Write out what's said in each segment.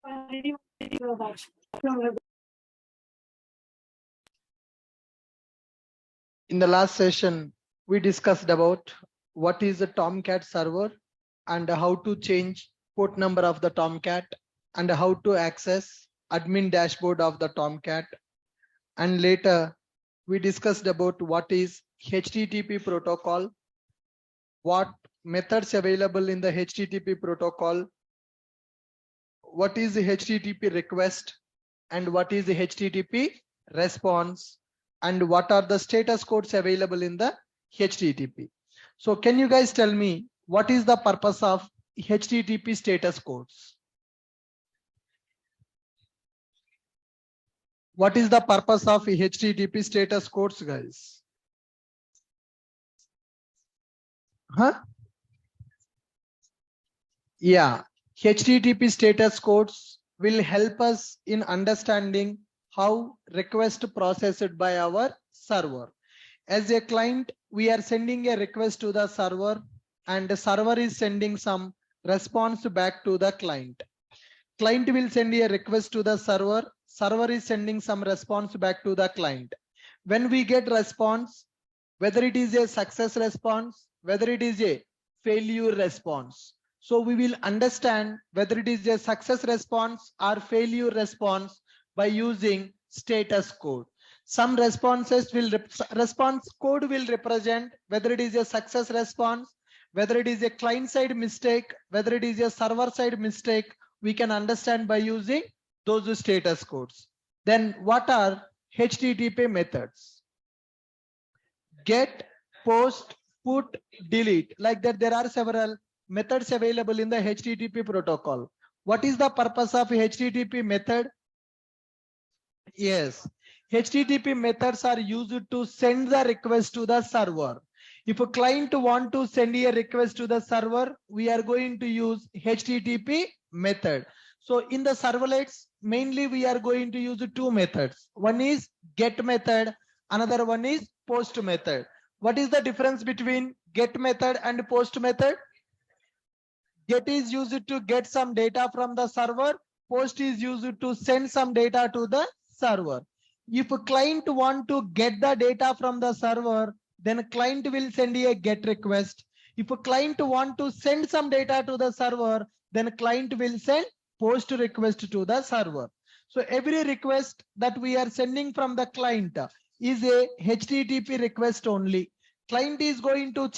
In the last session, we discussed about what is a Tomcat server and how to change port number of the Tomcat and how to access admin dashboard of the Tomcat. And later, we discussed about what is HTTP protocol, what methods available in the HTTP protocol, what is the HTTP request, and what is the HTTP response, and what are the status codes available in the HTTP. So can you guys tell me what is the purpose of HTTP status codes? What is the purpose of HTTP status codes, guys? Yeah, HTTP status codes will help us in understanding how request processed by our server. As a client, we are sending a request to the server and the server is sending some response back to the client. Client will send a request to the server. Server is sending some response back to the client. When we get response, whether it is a success response, whether it is a failure response. So we will understand whether it is a success response or failure response by using status code. Some responses will response code will represent whether it is a success response, whether it is a client side mistake, whether it is a server side mistake. We can understand by using those status codes. Then what are HTTP methods? Get, post, put, delete. Like that, there are several methods available in the HTTP protocol. What is the purpose of HTTP method? Yes, HTTP methods are used to send the request to the server. If a client want to send a request to the server, we are going to use HTTP method. So in the servlets, mainly we are going to use two methods. One is get method, another one is post method. What is the difference between get method and post method? Get is used to get some data from the server. Post is used to send some data to the server. If a client want to get the data from the server, then client will send a get request. If a client want to send some data to the server, then client will send post request to the server. So every request that we are sending from the client is a HTTP request only. Client is going to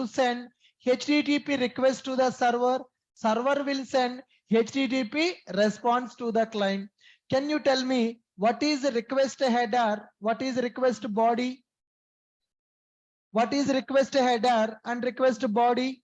send HTTP request to the server. Server will send HTTP response to the client. Can you tell me what is request header? What is request body? What is request header and request body?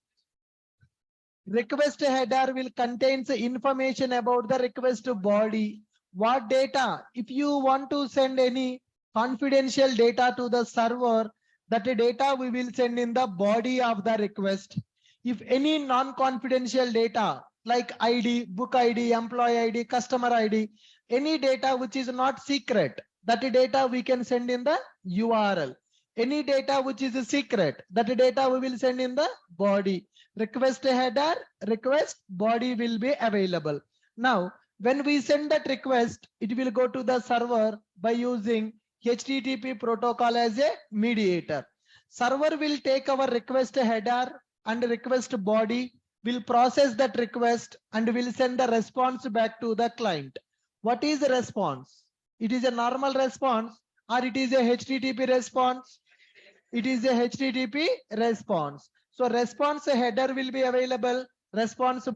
Request header will contain information about the request body. What data? If you want to send any confidential data to the server, that data we will send in the body of the request. If any non-confidential data like ID, book ID, employee ID, customer ID, any data which is not secret, that data we can send in the URL. Any data which is a secret, that data we will send in the body. Request header, request body will be available. Now, when we send that request, it will go to the server by using HTTP protocol as a mediator. Server will take our request header and request body, will process that request and will send the response back to the client. What is the response? It is a normal response or it is a HTTP response? It is a HTTP response. So response header will be available. Response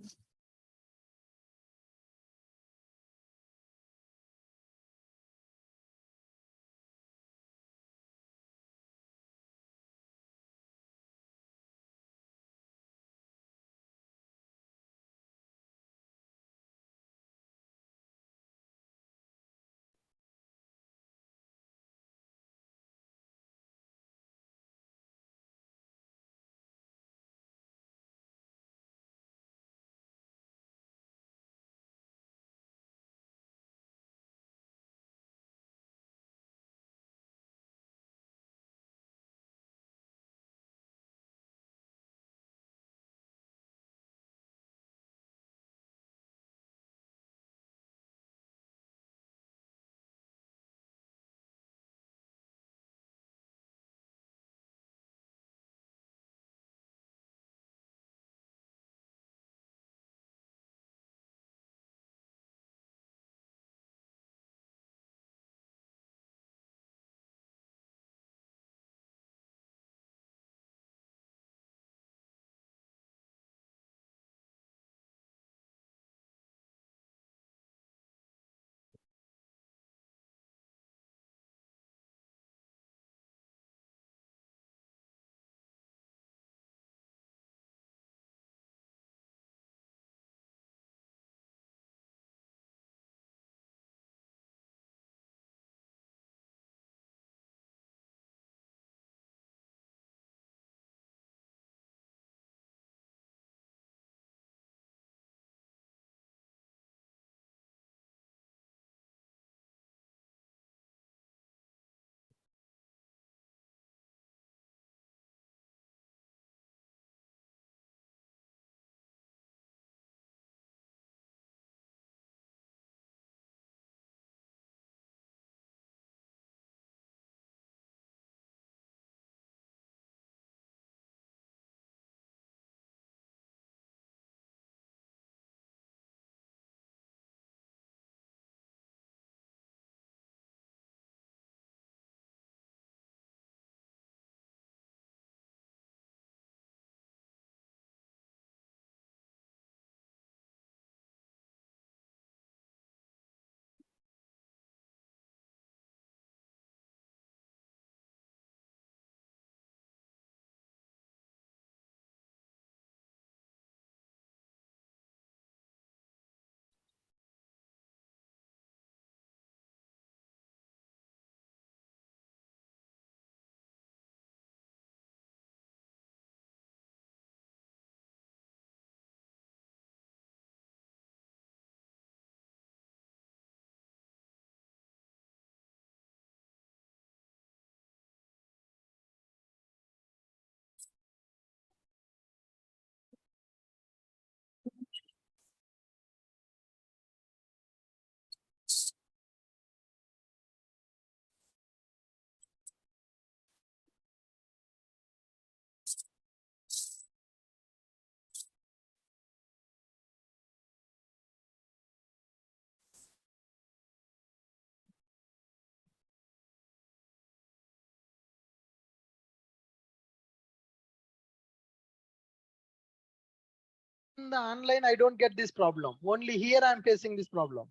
in the online, I don't get this problem. Only here I'm facing this problem.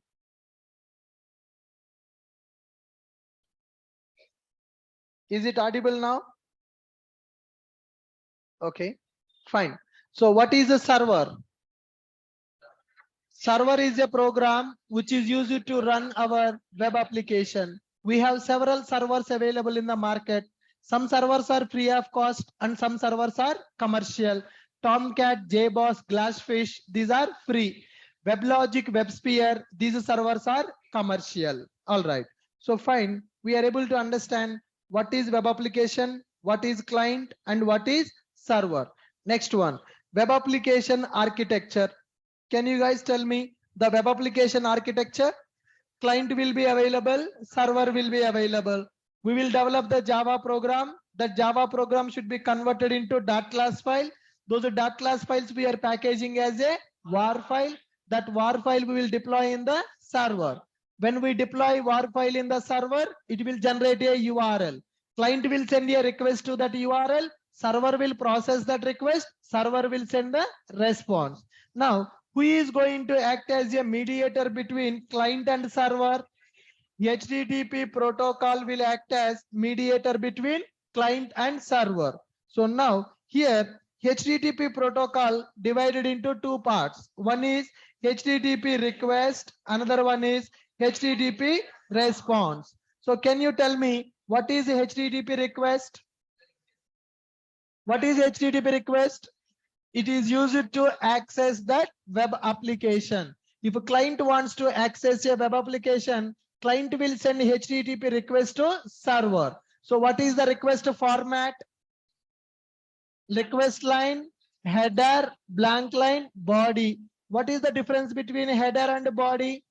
Is it audible now? Okay, fine. So what is a server? Server is a program which is used to run our web application. We have several servers available in the market. Some servers are free of cost and some servers are commercial. Tomcat, JBoss, Glassfish, these are free. WebLogic, WebSphere, these servers are commercial. All right. So fine, we are able to understand what is web application, what is client, and what is server. Next one, web application architecture. Can you guys tell me the web application architecture? Client will be available, server will be available. We will develop the Java program. That Java program should be converted into .class file. Those .class files we are packaging as a var file. That var file we will deploy in the server. When we deploy var file in the server, it will generate a URL. Client will send a request to that URL. Server will process that request. Server will send the response. Now, who is going to act as a mediator between client and server? HTTP protocol will act as mediator between client and server. So now here HTTP protocol divided into two parts. One is HTTP request, another one is HTTP response. So can you tell me what is HTTP request? What is HTTP request? It is used to access that web application. If a client wants to access a web application, client will send HTTP request to server. So what is the request format? Request line, header, blank line, body. What is the difference between header and body?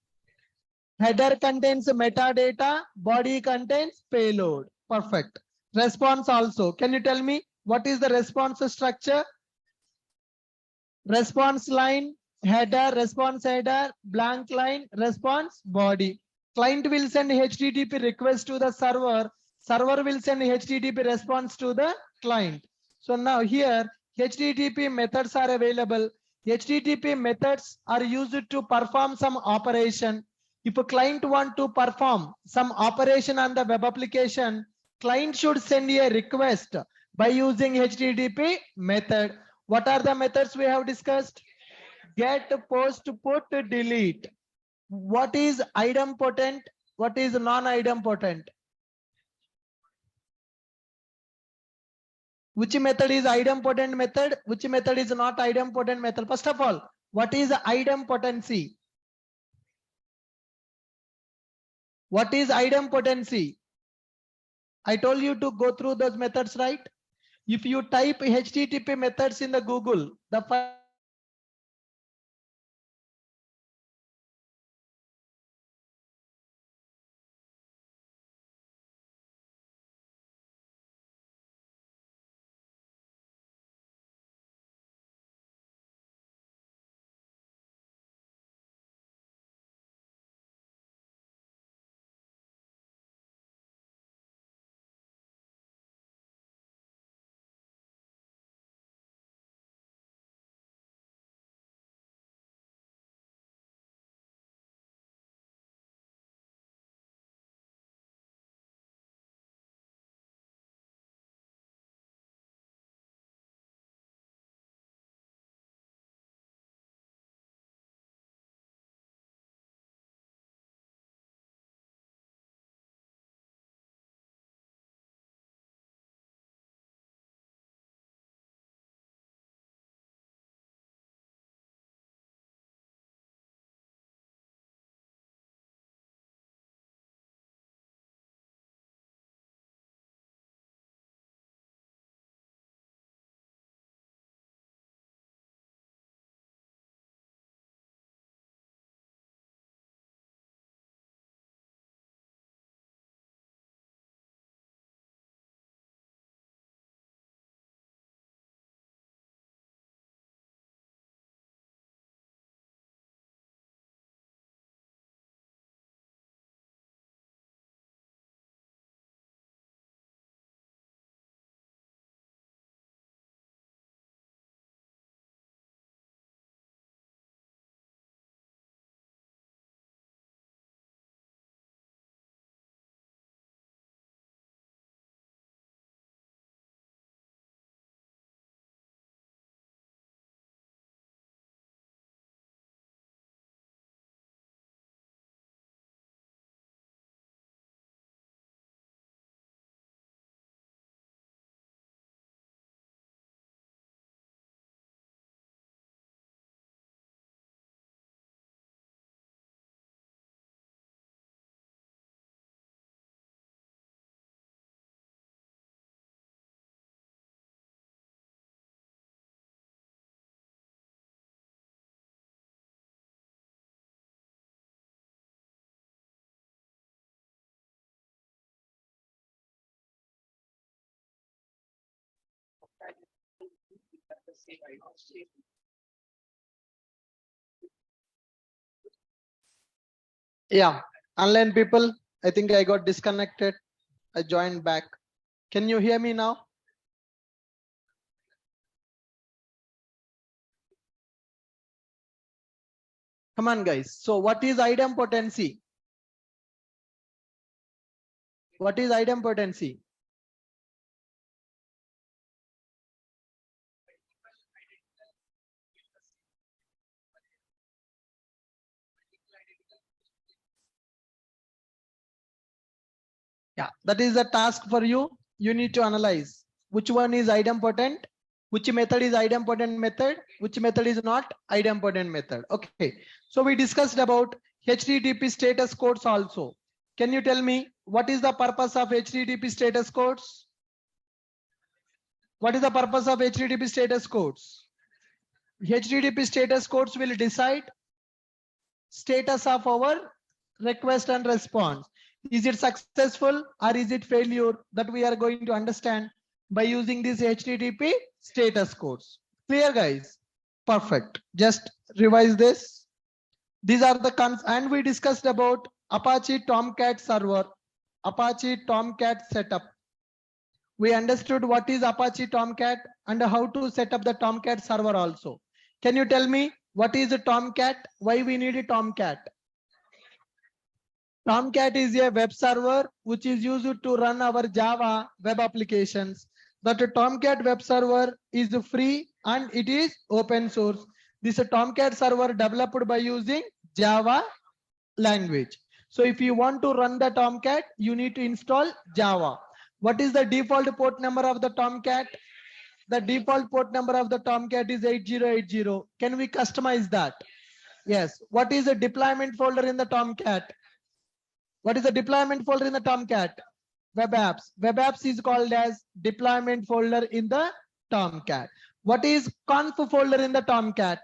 Header contains metadata, body contains payload. Perfect. Response also. Can you tell me what is the response structure? Response line, header, blank line, response body. Client will send HTTP request to the server. Server will send HTTP response to the client. So now here HTTP methods are available. HTTP methods are used to perform some operation. If a client want to perform some operation on the web application, client should send a request by using HTTP method. What are the methods we have discussed? Get, post, put, delete. What is idempotent? What is non-idempotent? Which method is idempotent method? Which method is not idempotent method? First of all, what is idempotency? What is idempotency? I told you to go through those methods, right? If you type HTTP methods in the Google, the Yeah, online people, I think I got disconnected. I joined back. Can you hear me now? Come on, guys. So what is idempotency? What is idempotency? Yeah, that is a task for you. You need to analyze which one is idempotent, which method is idempotent method, which method is not idempotent method. Okay, so we discussed about HTTP status codes also. Can you tell me what is the purpose of HTTP status codes? What is the purpose of HTTP status codes? HTTP status codes will decide status of our request and response. Is it successful or is it failure? That we are going to understand by using these HTTP status codes. Clear, guys? Perfect. Just revise this. These are the cons, and we discussed about Apache Tomcat server, Apache Tomcat setup. We understood what is Apache Tomcat and how to set up the Tomcat server also. Can you tell me what is a Tomcat? Why we need a Tomcat? Tomcat is a web server which is used to run our Java web applications. That Tomcat web server is free and it is open source. This Tomcat server developed by using Java language. So if you want to run the Tomcat, you need to install Java. What is the default port number of the Tomcat? The default port number of the Tomcat is 8080. Can we customize that? Yes. What is the deployment folder in the Tomcat? What is the deployment folder in the Tomcat? Web apps. Web apps is called as deployment folder in the Tomcat. What is conf folder in the Tomcat?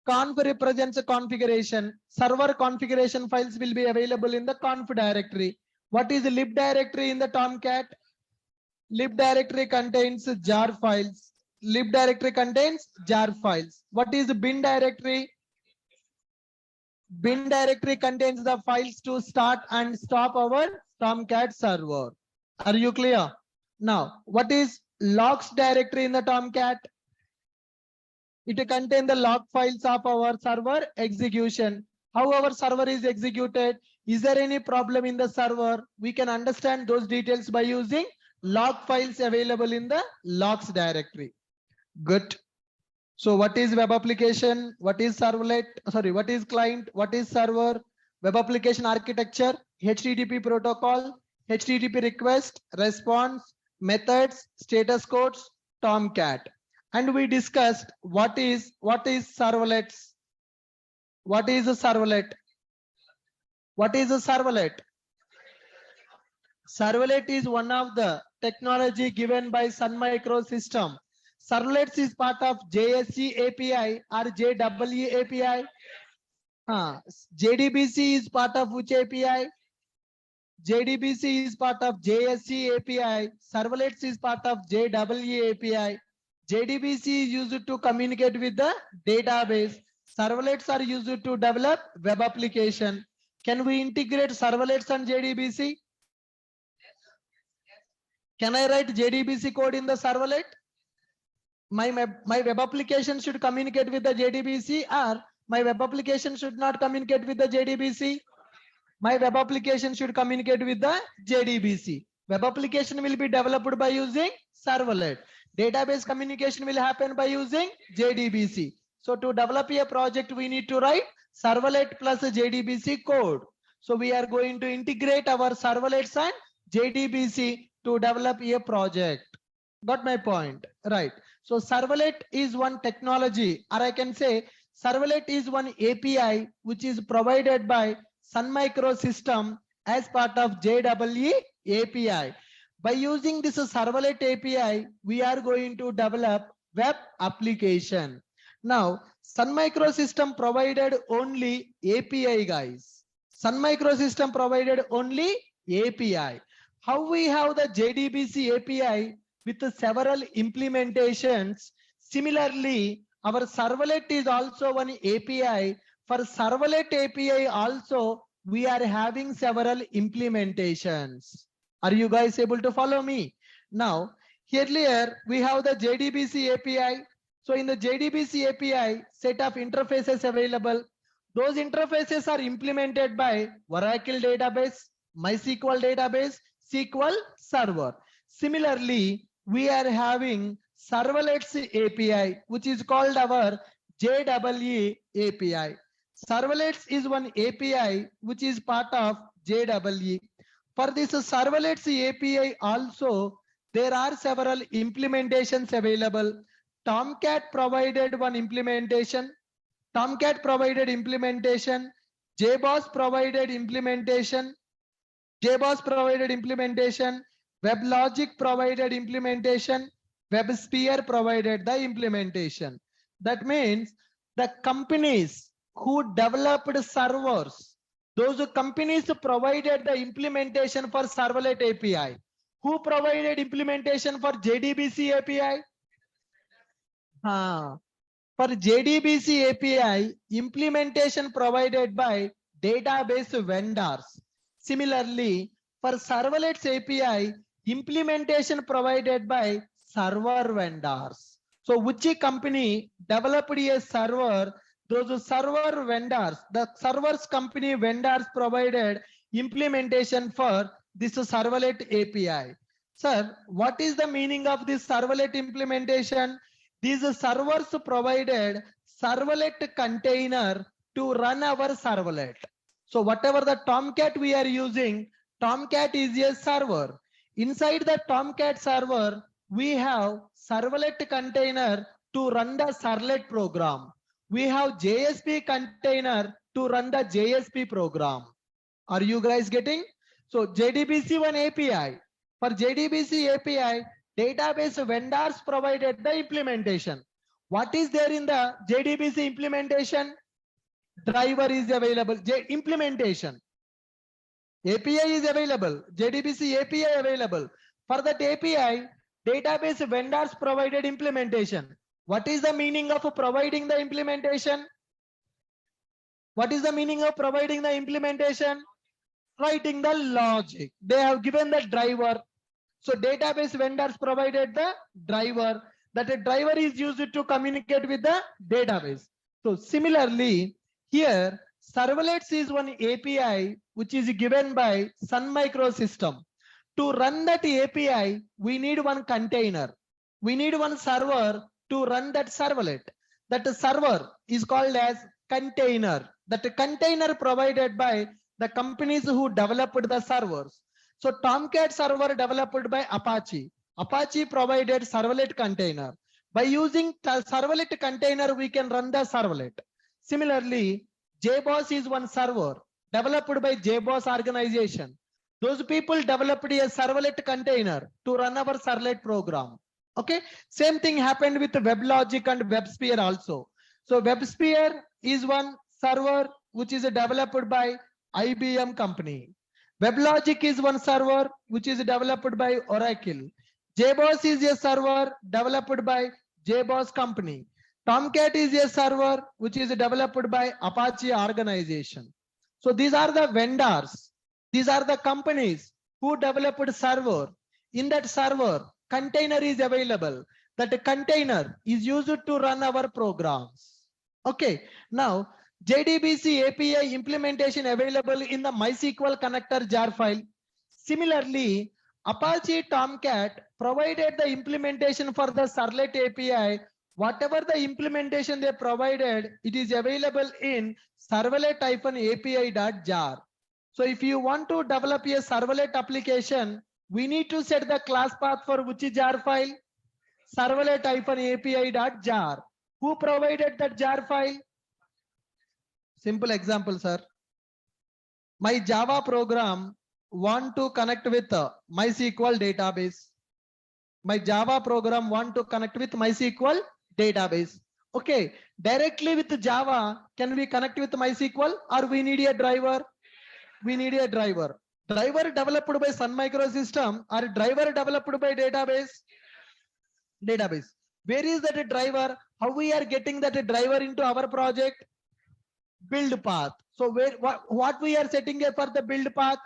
Conf represents a configuration. Server configuration files will be available in the conf directory. What is the lib directory in the Tomcat? Lib directory contains jar files. Lib directory contains jar files. What is the bin directory? Bin directory contains the files to start and stop our Tomcat server. Are you clear? Now, what is logs directory in the Tomcat? It contains the log files of our server execution. How our server is executed? Is there any problem in the server? We can understand those details by using log files available in the logs directory. Good. So what is web application? What is servlet? Sorry, what is client? What is server? Web application architecture, HTTP protocol, HTTP request, response, methods, status codes, Tomcat. And we discussed what is servlets. What is a servlet? What is a servlet? Servlet is one of the technology given by Sun Microsystem. Servlets is part of JSC API or JEE API. JDBC is part of which API? JDBC is part of JSC API. Servlets is part of JEE API. JDBC is used to communicate with the database. Servlets are used to develop web application. Can we integrate servlets and JDBC? Can I write JDBC code in the servlet? My web application should communicate with the JDBC, or my web application should not communicate with the JDBC? My web application should communicate with the JDBC. Web application will be developed by using servlet. Database communication will happen by using JDBC. So to develop a project, we need to write servlet plus JDBC code. So we are going to integrate our servlets and JDBC to develop a project. Got my point? Right. So servlet is one technology, or I can say servlet is one API which is provided by Sun Microsystem as part of JEE API. By using this servlet API, we are going to develop web application. Now, Sun Microsystem provided only API, guys. Sun Microsystem provided only API. How we have the JDBC API? with several implementations. Similarly, our servlet is also one API. For servlet API also, we are having several implementations. Are you guys able to follow me? Now, earlier we have the JDBC API. So in the JDBC API, set of interfaces available. Those interfaces are implemented by Oracle database, MySQL database, SQL Server. Similarly, we are having servlets API, which is called our JAA API. Servlets is one API which is part of JAA. For this servlets API also, there are several implementations available. Tomcat provided one implementation. Tomcat provided implementation. JBoss provided implementation. JBoss provided implementation. WebLogic provided implementation. WebSphere provided the implementation. That means the companies who developed servers, those companies provided the implementation for servlet API. Who provided implementation for JDBC API? For JDBC API, implementation provided by database vendors. Similarly, for servlets API, implementation provided by server vendors. So which company developed a server? Those server vendors, the servers company vendors provided implementation for this servlet API. Sir, what is the meaning of this servlet implementation? These servers provided servlet container to run our servlet. So whatever the Tomcat we are using, Tomcat is a server. Inside the Tomcat server, we have servlet container to run the servlet program. We have JSP container to run the JSP program. Are you guys getting? So JDBC one API. For JDBC API, database vendors provided the implementation. What is there in the JDBC implementation? Driver is available. Implementation. API is available. JDBC API available. For that API, database vendors provided implementation. What is the meaning of providing the implementation? What is the meaning of providing the implementation? Writing the logic. They have given the driver. So database vendors provided the driver. That a driver is used to communicate with the database. So similarly, here servlets is one API which is given by Sun Microsystem. To run that API, we need one container. We need one server to run that servlet. That server is called as container. That container provided by the companies who developed the servers. So Tomcat server developed by Apache. Apache provided servlet container. By using servlet container, we can run the servlet. Similarly, JBoss is one server developed by JBoss organization. Those people developed a servlet container to run our servlet program. Okay, same thing happened with WebLogic and WebSphere also. So WebSphere is one server which is developed by IBM company. WebLogic is one server which is developed by Oracle. JBoss is a server developed by JBoss company. Tomcat is a server which is developed by Apache organization. So these are the vendors. These are the companies who developed server. In that server, container is available. That container is used to run our programs. Okay, now JDBC API implementation available in the MySQL connector jar file. Similarly, Apache Tomcat provided the implementation for the servlet API. Whatever the implementation they provided, it is available in servlet-api.jar. So if you want to develop a servlet application, we need to set the class path for which jar file? Servlet-api.jar. Who provided that jar file? Simple example, sir. My Java program want to connect with MySQL database. My Java program want to connect with MySQL database. Okay, directly with Java, can we connect with MySQL or we need a driver? We need a driver. Driver developed by Sun Microsystem or driver developed by database? database. Where is that driver? How we are getting that driver into our project? Build path. So where what we are setting up for the build path?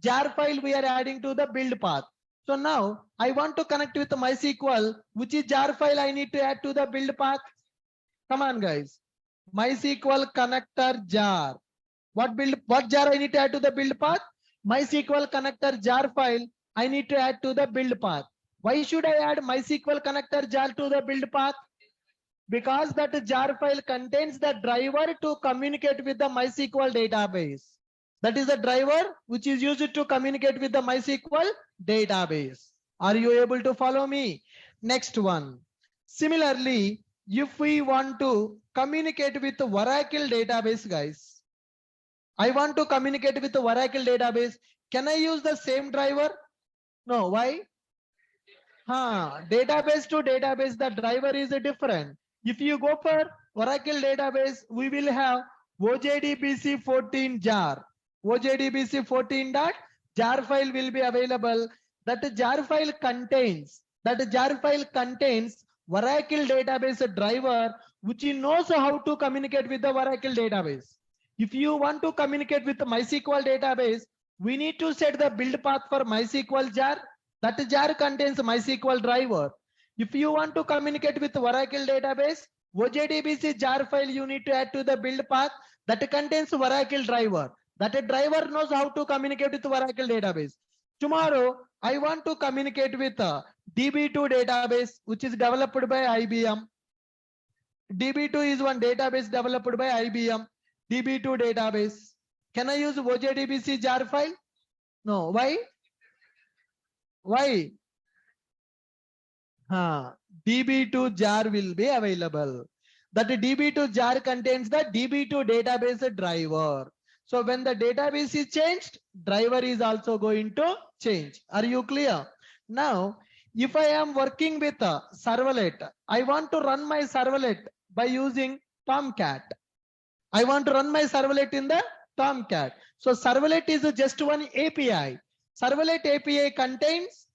Jar file we are adding to the build path. So now I want to connect with MySQL, which is jar file I need to add to the build path. Come on, guys. MySQL connector jar. What jar I need to add to the build path? MySQL connector jar file I need to add to the build path. Why should I add MySQL connector jar to the build path? Because that jar file contains the driver to communicate with the MySQL database. That is the driver which is used to communicate with the MySQL database. Are you able to follow me? Next one. Similarly, if we want to communicate with the Oracle database, guys, I want to communicate with the Oracle database. Can I use the same driver? No. Why? Database to database, the driver is different. If you go for Oracle database, we will have OJDBC 14 jar. OJDBC 14 dot jar file will be available. That jar file contains Oracle database driver, which knows how to communicate with the Oracle database. If you want to communicate with the MySQL database, we need to set the build path for MySQL jar. That jar contains MySQL driver. If you want to communicate with Oracle database, OJDBC jar file you need to add to the build path that contains Oracle driver. That driver knows how to communicate with Oracle database. Tomorrow, I want to communicate with DB2 database, which is developed by IBM. DB2 is one database developed by IBM. DB2 database. Can I use OJDBC jar file? No. Why? Why? DB2 jar will be available. That DB2 jar contains the DB2 database driver. So when the database is changed, driver is also going to change. Are you clear? Now, if I am working with a servlet, I want to run my servlet by using Tomcat. I want to run my servlet in the Tomcat. So servlet is just one API. Servlet API contains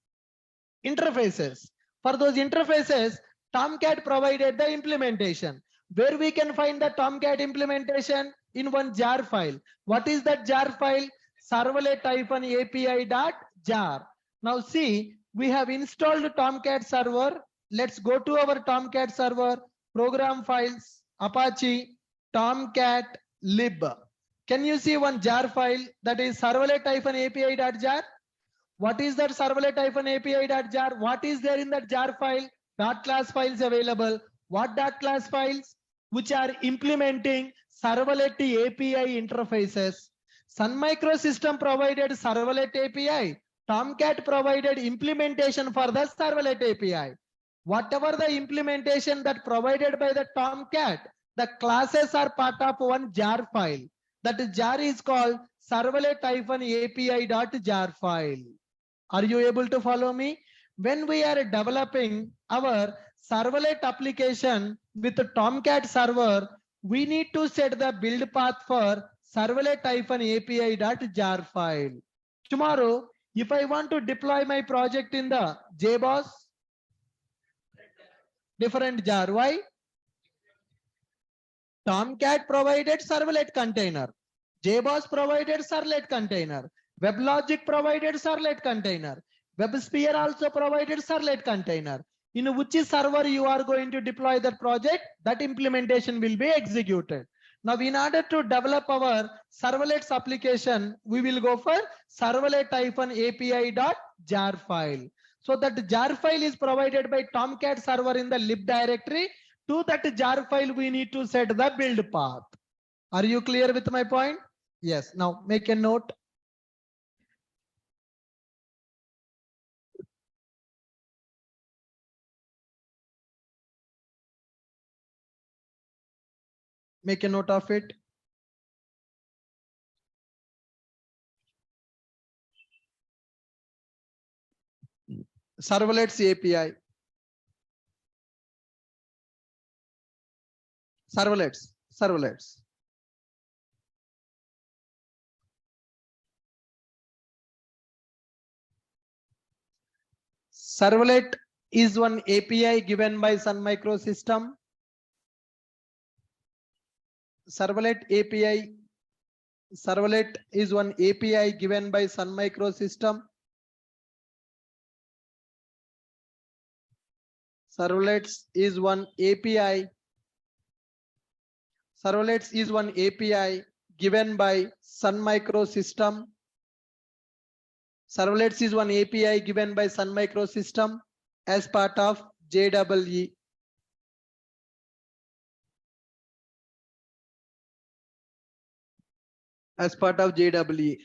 interfaces. For those interfaces, Tomcat provided the implementation. Where we can find the Tomcat implementation? In one jar file. What is that jar file? Servlet-api.jar. Now see, we have installed Tomcat server. Let's go to our Tomcat server, program files, Apache, Tomcat lib. Can you see one jar file that is servlet-api.jar? What is that servlet-api.jar? What is there in that jar file? Dot class files available. What dot class files? Which are implementing servlet API interfaces. Sun Microsystem provided servlet API. Tomcat provided implementation for the servlet API. Whatever the implementation that provided by the Tomcat, the classes are part of one jar file. That jar is called servlet-api.jar file. Are you able to follow me? When we are developing our servlet application with the Tomcat server, we need to set the build path for servlet-api.jar file. Tomorrow, if I want to deploy my project in the JBoss, different jar. Why? Tomcat provided servlet container. JBoss provided servlet container. WebLogic provided servlet container. WebSphere also provided servlet container. In which server you are going to deploy that project, that implementation will be executed. Now, in order to develop our servlets application, we will go for servlet-api.jar file. So that jar file is provided by Tomcat server in the lib directory. To that jar file, we need to set the build path. Are you clear with my point? Yes. Now make a note. Make a note of it. Servlets API. Servlets. Servlet is one API given by Sun Microsystem. Servlet API. Servlet is one API given by Sun Microsystem. Servlets is one API. Servlets is one API given by Sun Microsystem. Servlets is one API given by Sun Microsystem as part of JEE. As part of JEE.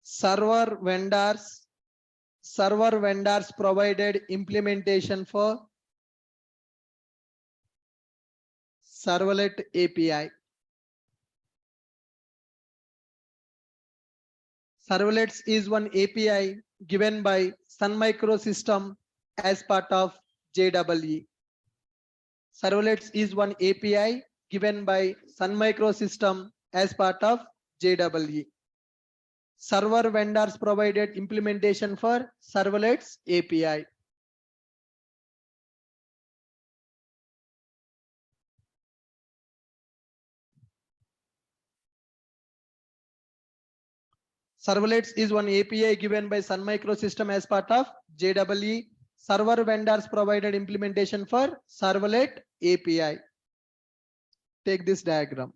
Server vendors provided implementation for Servlet API. Servlets is one API given by Sun Microsystem as part of JEE. Servlets is one API given by Sun Microsystem as part of JEE. Server vendors provided implementation for Servlets API. Servlets is one API given by Sun Microsystem as part of JEE. Server vendors provided implementation for Servlet API. Take this diagram.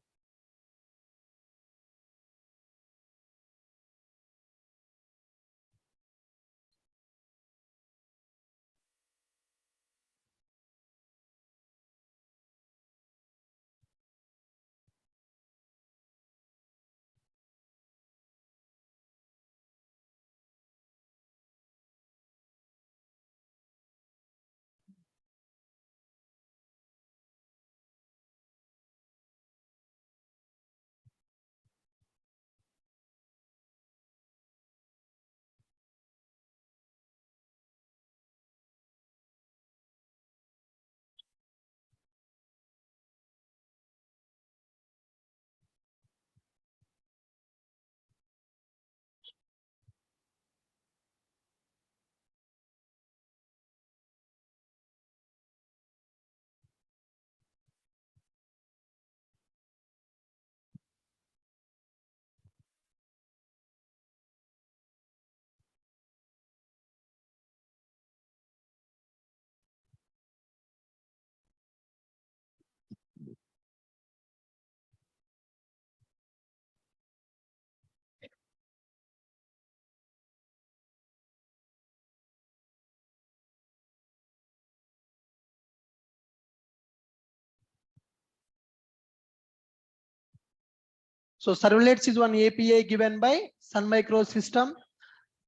So Servlets is one API given by Sun Microsystem.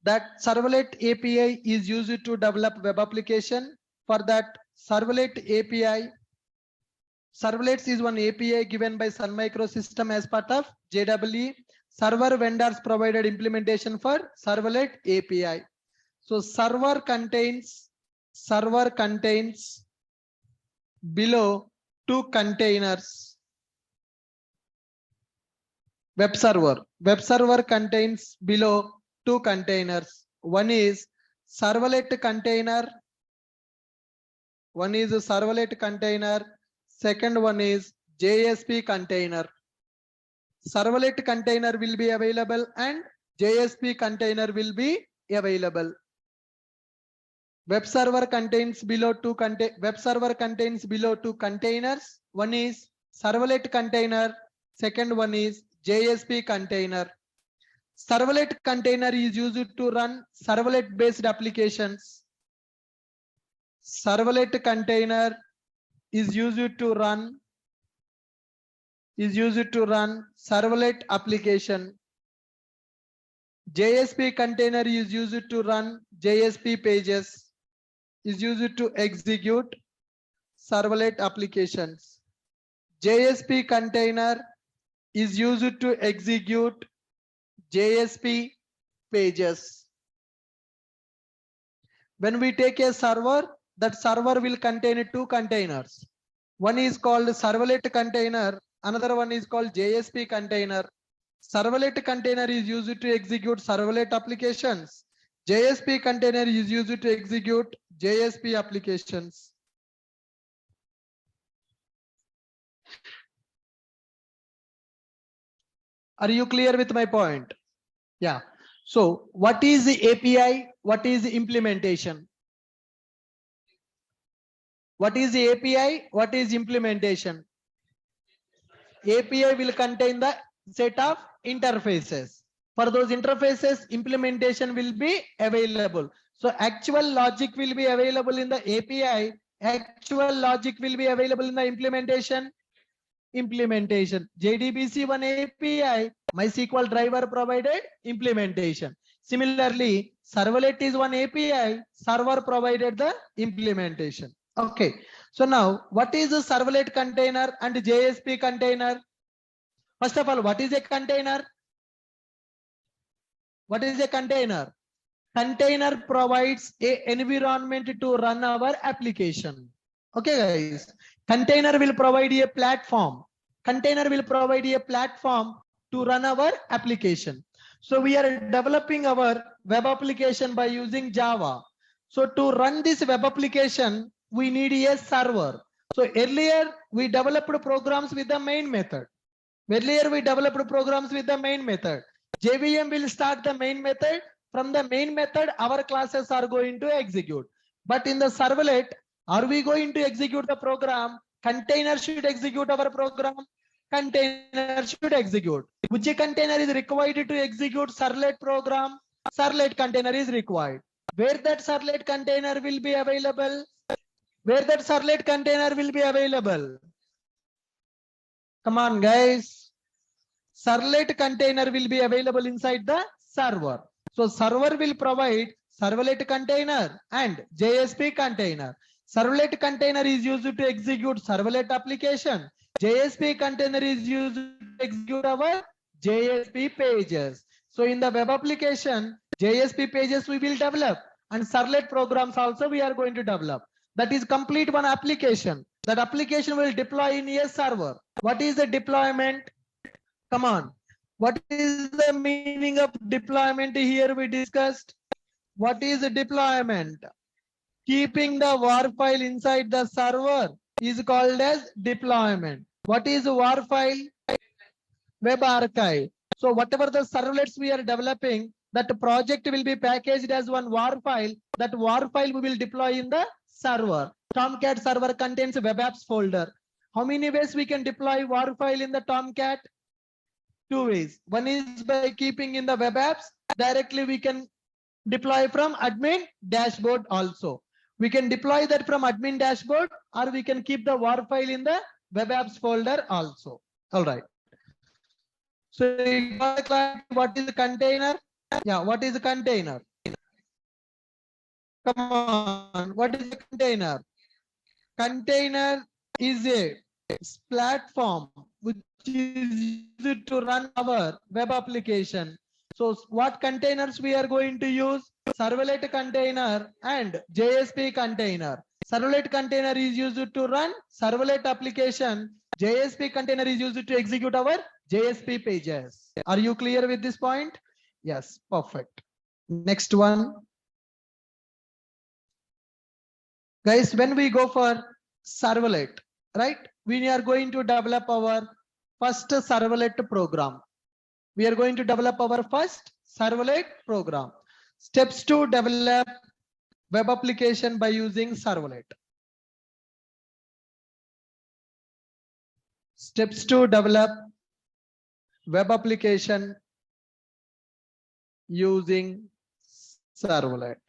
That Servlet API is used to develop web application. For that Servlet API, Servlets is one API given by Sun Microsystem as part of JEE. Server vendors provided implementation for Servlet API. So server contains below two containers. Web server contains below two containers. One is servlet container. Second one is JSP container. Servlet container will be available and JSP container will be available. Web server contains below two containers. One is servlet container. Second one is JSP container. Servlet container is used to run servlet based applications. Servlet container is used to run servlet application. JSP container is used to run JSP pages, is used to execute servlet applications. JSP container is used to execute JSP pages. When we take a server, that server will contain two containers. One is called servlet container, another one is called JSP container. Servlet container is used to execute servlet applications. JSP container is used to execute JSP applications. Are you clear with my point? Yeah. So what is the API? What is the implementation? What is the API? What is implementation? API will contain the set of interfaces. For those interfaces, implementation will be available. So actual logic will be available in the API. Actual logic will be available in the implementation. JDBC one API, MySQL driver provided implementation. Similarly, servlet is one API, server provided the implementation. Okay. So now what is a servlet container and JSP container? First of all, what is a container? What is a container? Container provides an environment to run our application. Okay, guys. Container will provide a platform. Container will provide a platform to run our application. So we are developing our web application by using Java. So to run this web application, we need a server. So earlier we developed programs with the main method. JVM will start the main method. From the main method, our classes are going to execute. But in the servlet, are we going to execute the program? Container should execute our program. Container should execute. Which container is required to execute servlet program? Servlet container is required. Where that servlet container will be available? Where that servlet container will be available? Come on, guys. Servlet container will be available inside the server. So server will provide servlet container and JSP container. Servlet container is used to execute servlet application. JSP container is used to execute our JSP pages. So in the web application, JSP pages we will develop and servlet programs also we are going to develop. That is complete one application. That application will deploy in a server. What is the deployment? Come on. What is the meaning of deployment here we discussed? What is the deployment? Keeping the WAR file inside the server is called as deployment. What is WAR file? Web archive. So whatever the servlets we are developing, that project will be packaged as one WAR file. That WAR file we will deploy in the server. Tomcat server contains web apps folder. How many ways we can deploy WAR file in the Tomcat? Two ways. One is by keeping in the web apps. Directly we can deploy from admin dashboard also. We can deploy that from admin dashboard or we can keep the WAR file in the web apps folder also. All right. So what is the container? Yeah, what is the container? Come on, what is the container? Container is a platform which is used to run our web application. So what containers we are going to use? Servlet container and JSP container. Servlet container is used to run servlet application. JSP container is used to execute our JSP pages. Are you clear with this point? Yes, perfect. Next one. Guys, when we go for servlet, right? We are going to develop our first servlet program. We are going to develop our first servlet program. Steps to develop web application by using servlet. Steps to develop web application using servlet.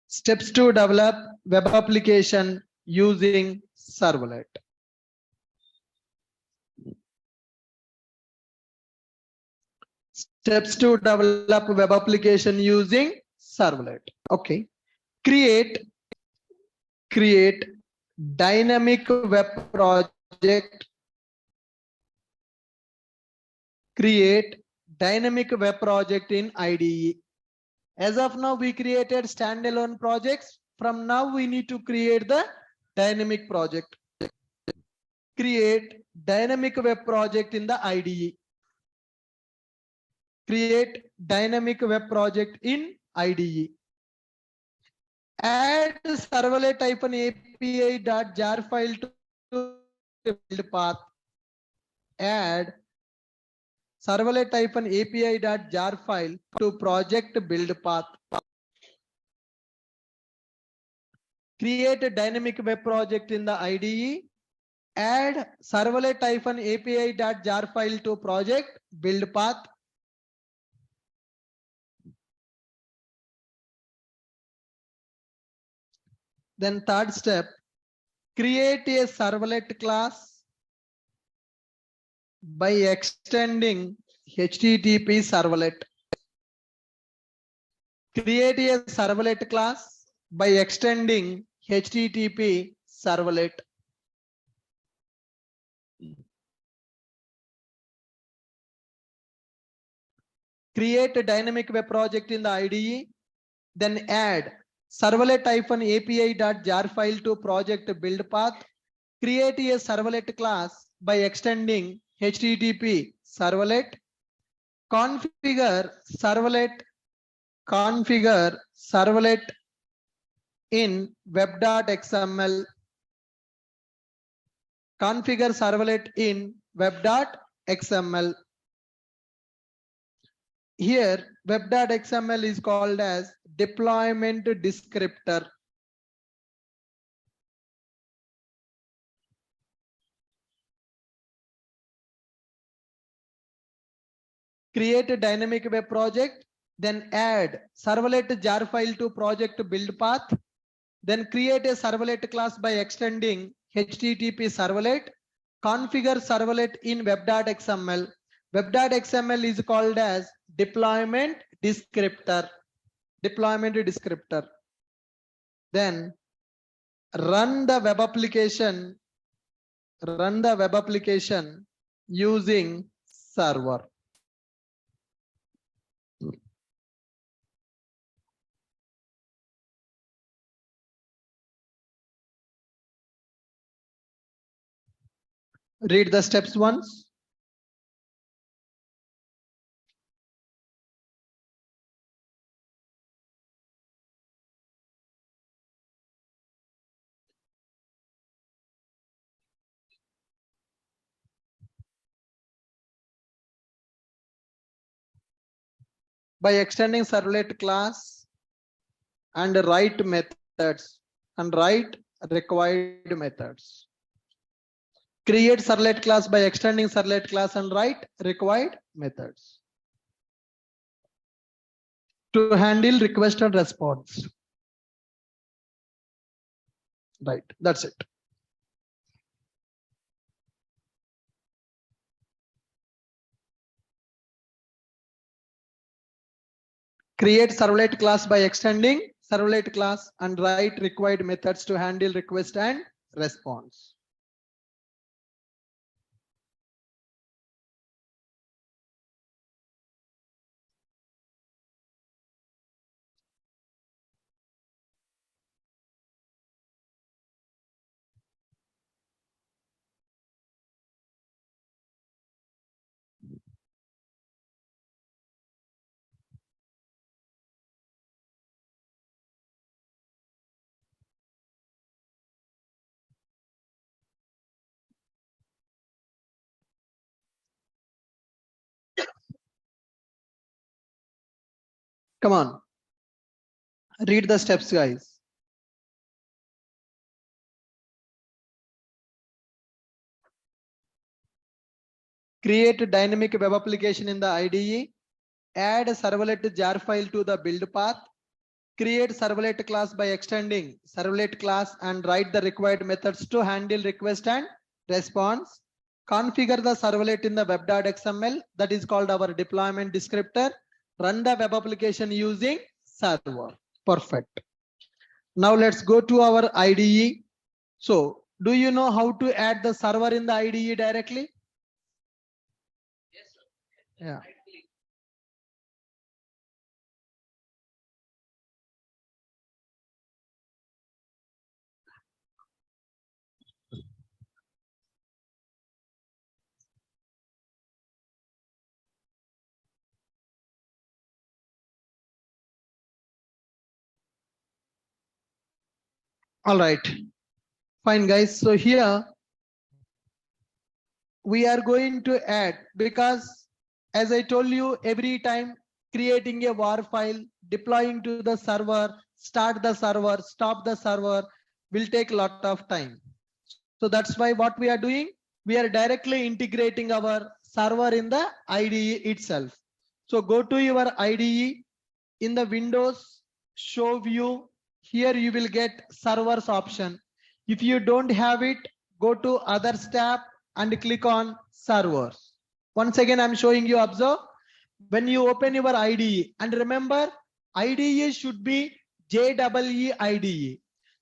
Steps to develop web application using servlet. Steps to develop web application using servlet. Okay. Create dynamic web project. Create dynamic web project in IDE. As of now, we created standalone projects. From now, we need to create the dynamic project. Create dynamic web project in the IDE. Create dynamic web project in IDE. Add servlet-api.jar file to build path. Add servlet-api.jar file to project build path. Create a dynamic web project in the IDE. Add servlet-api.jar file to project build path. Then third step, create a servlet class by extending HTTP servlet. Create a servlet class by extending HTTP servlet. Create a dynamic web project in the IDE. Then add servlet-api.jar file to project build path. Create a servlet class by extending HTTP servlet. Configure servlet in web.xml. Configure servlet in web.xml. Here web.xml is called as deployment descriptor. Create a dynamic web project, then add servlet jar file to project build path. Then create a servlet class by extending HTTP servlet. Configure servlet in web.xml. Web.xml is called as deployment descriptor. Then run the web application using server. Read the steps once. By extending servlet class and write methods and write required methods. Create servlet class by extending servlet class and write required methods to handle request and response. Right, that's it. Create servlet class by extending servlet class and write required methods to handle request and response. Come on, read the steps, guys. Create a dynamic web application in the IDE. Add a servlet jar file to the build path. Create servlet class by extending servlet class and write the required methods to handle request and response. Configure the servlet in the web.xml, that is called our deployment descriptor. Run the web application using server. Perfect. Now let's go to our IDE. So do you know how to add the server in the IDE directly? Yes, sir. Yeah. All right, fine guys. So here we are going to add, because as I told you, every time creating a war file, deploying to the server, start the server, stop the server will take a lot of time. So that's why what we are doing, we are directly integrating our server in the IDE itself. So go to your IDE, in the Windows show view, here you will get servers option. If you don't have it, go to others tab and click on servers. Once again, I'm showing you, observe. When you open your IDE, and remember, IDE should be JEE IDE.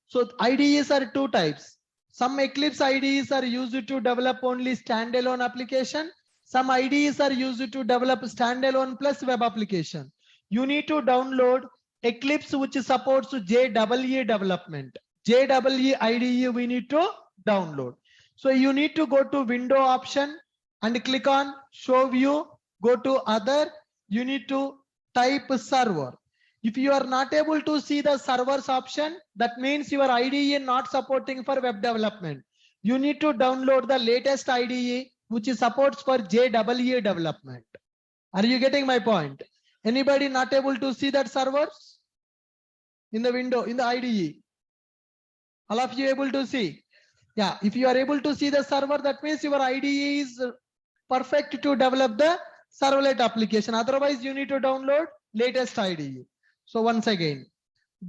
So IDEs are two types. Some Eclipse IDEs are used to develop only standalone application. Some IDEs are used to develop standalone plus web application. You need to download Eclipse, which supports JEE development. JEE IDE we need to download. So you need to go to window option and click on show view, go to other, you need to type server. If you are not able to see the servers option, that means your IDE not supporting for web development. You need to download the latest IDE which supports for JEE development. Are you getting my point? Anybody not able to see that servers in the window, in the IDE? All of you able to see? Yeah, if you are able to see the server, that means your IDE is perfect to develop the servlet application. Otherwise, you need to download latest IDE. So once again,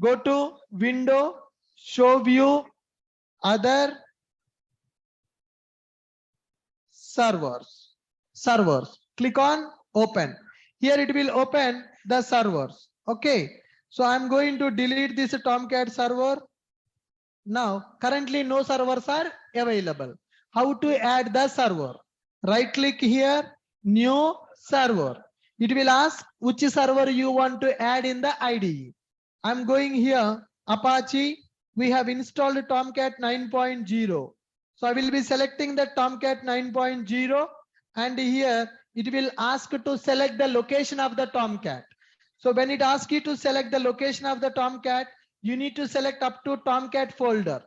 go to window, show view, other, servers. Click on open. Here it will open the servers. Okay. So I'm going to delete this Tomcat server. Now, currently no servers are available. How to add the server? Right click here, new server. It will ask which server you want to add in the IDE. I'm going here, Apache. We have installed Tomcat 9.0. So I will be selecting the Tomcat 9.0, and here it will ask to select the location of the Tomcat. So when it asks you to select the location of the Tomcat, you need to select up to Tomcat folder.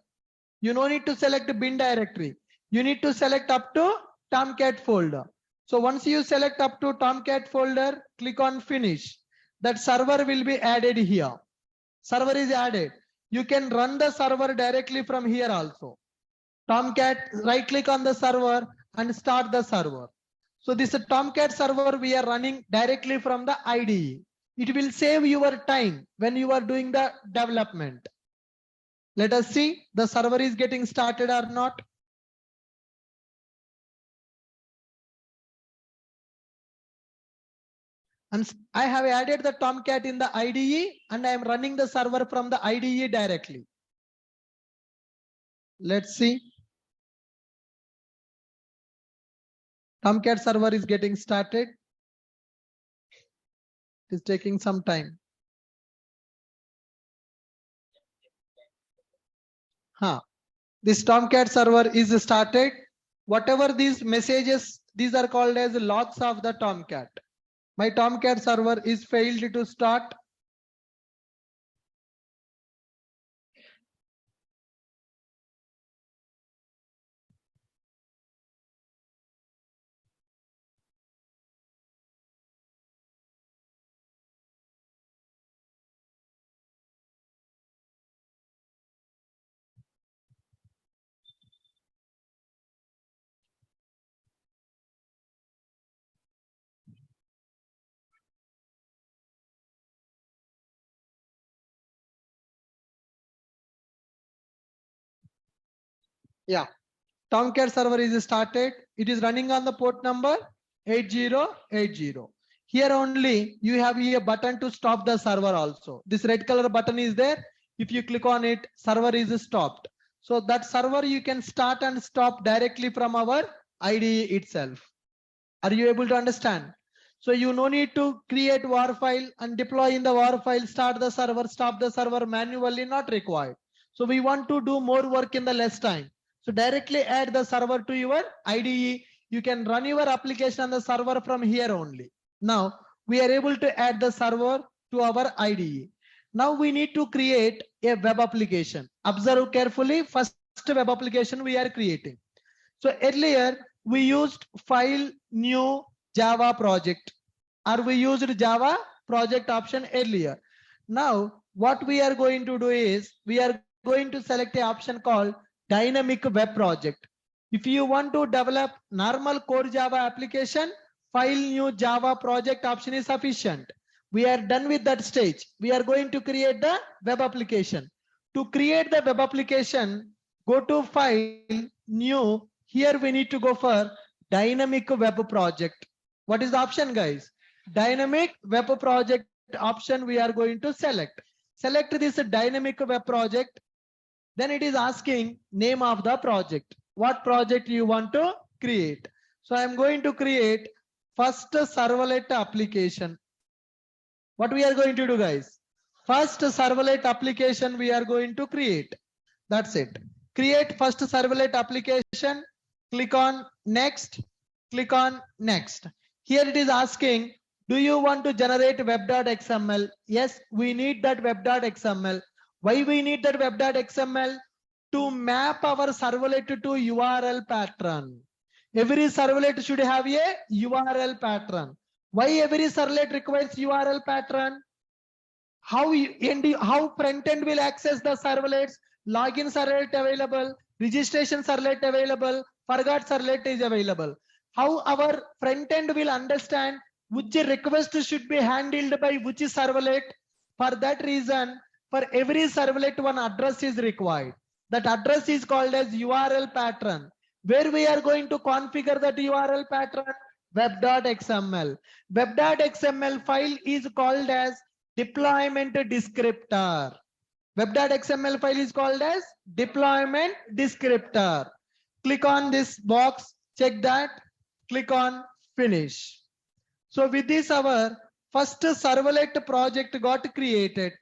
You don't need to select the bin directory. You need to select up to Tomcat folder. So once you select up to Tomcat folder, click on finish. That server will be added here. Server is added. You can run the server directly from here also. Tomcat, right click on the server and start the server. So this Tomcat server we are running directly from the IDE. It will save your time when you are doing the development. Let us see the server is getting started or not. And I have added the Tomcat in the IDE and I am running the server from the IDE directly. Let's see. Tomcat server is getting started. It is taking some time. This Tomcat server is started. Whatever these messages, these are called as logs of the Tomcat. My Tomcat server is failed to start. Yeah, Tomcat server is started. It is running on the port number 8080. Here only you have a button to stop the server also. This red color button is there. If you click on it, server is stopped. So that server you can start and stop directly from our IDE itself. Are you able to understand? So you no need to create war file and deploy in the war file, start the server, stop the server manually, not required. So we want to do more work in the less time. So directly add the server to your IDE. You can run your application on the server from here only. Now we are able to add the server to our IDE. Now we need to create a web application. Observe carefully. First web application we are creating. So earlier we used file new Java project, or we used Java project option earlier. Now what we are going to do is we are going to select an option called dynamic web project. If you want to develop normal core Java application, file new Java project option is sufficient. We are done with that stage. We are going to create the web application. To create the web application, go to file new. Here we need to go for dynamic web project. What is the option, guys? Dynamic web project option we are going to select. Select this dynamic web project. Then it is asking name of the project. What project you want to create? So I am going to create first servlet application. What we are going to do, guys? First servlet application we are going to create. That's it. Create first servlet application. Click on next. Click on next. Here it is asking, do you want to generate web.xml? Yes, we need that web.xml. Why we need that web.xml? To map our servlet to URL pattern. Every servlet should have a URL pattern. Why every servlet requires URL pattern? How front end will access the servlets? Login servlet available, registration servlet available, forgot servlet is available. How our front end will understand which request should be handled by which servlet? For that reason, for every servlet one address is required. That address is called as URL pattern. Where we are going to configure that URL pattern? Web.xml. Web.xml file is called as deployment descriptor. Web.xml file is called as deployment descriptor. Click on this box, check that, click on finish. So with this our first servlet project got created.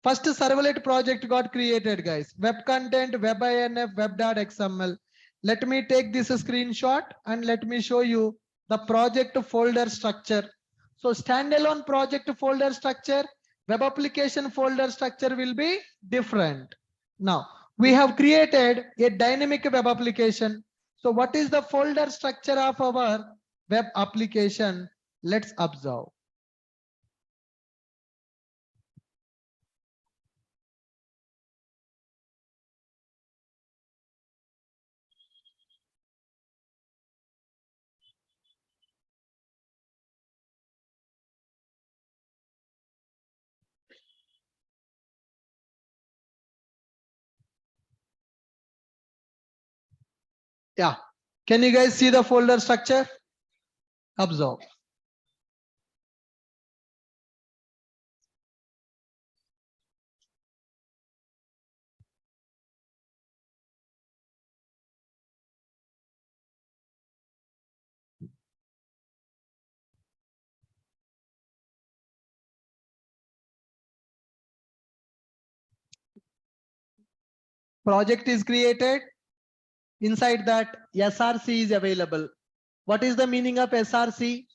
First servlet project got created, guys. Web content, web.inf, web.xml. Let me take this screenshot and let me show you the project folder structure. So standalone project folder structure, web application folder structure will be different. Now we have created a dynamic web application. So what is the folder structure of our web application? Let's observe. Yeah. Can you guys see the folder structure? Observe. Project is created. Inside that SRC is available. What is the meaning of SRC?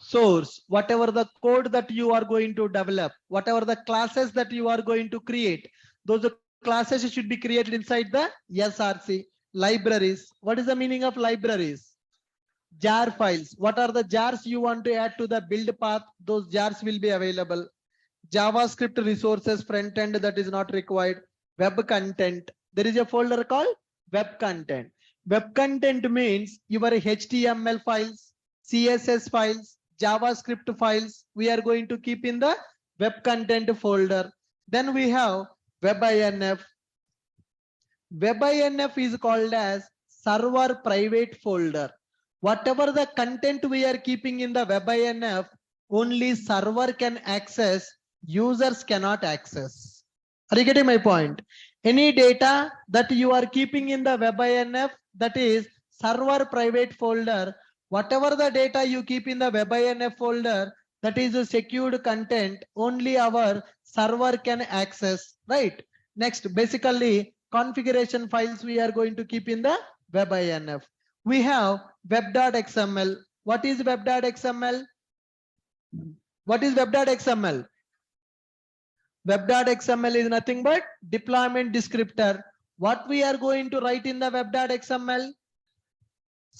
Source. Whatever the code that you are going to develop, whatever the classes that you are going to create, those classes should be created inside the SRC. Libraries. What is the meaning of libraries? Jar files. What are the jars you want to add to the build path? Those jars will be available. JavaScript resources front end that is not required. Web content. There is a folder called web content. Web content means your HTML files, CSS files, JavaScript files we are going to keep in the web content folder. Then we have web.inf. Web.inf is called as server private folder. Whatever the content we are keeping in the web.inf, only server can access, users cannot access. Are you getting my point? Any data that you are keeping in the web.inf, that is server private folder. Whatever the data you keep in the web.inf folder, that is a secured content, only our server can access, right? Next, basically configuration files we are going to keep in the web.inf. We have web.xml. What is web.xml? What is web.xml? Web.xml is nothing but deployment descriptor. What we are going to write in the web.xml?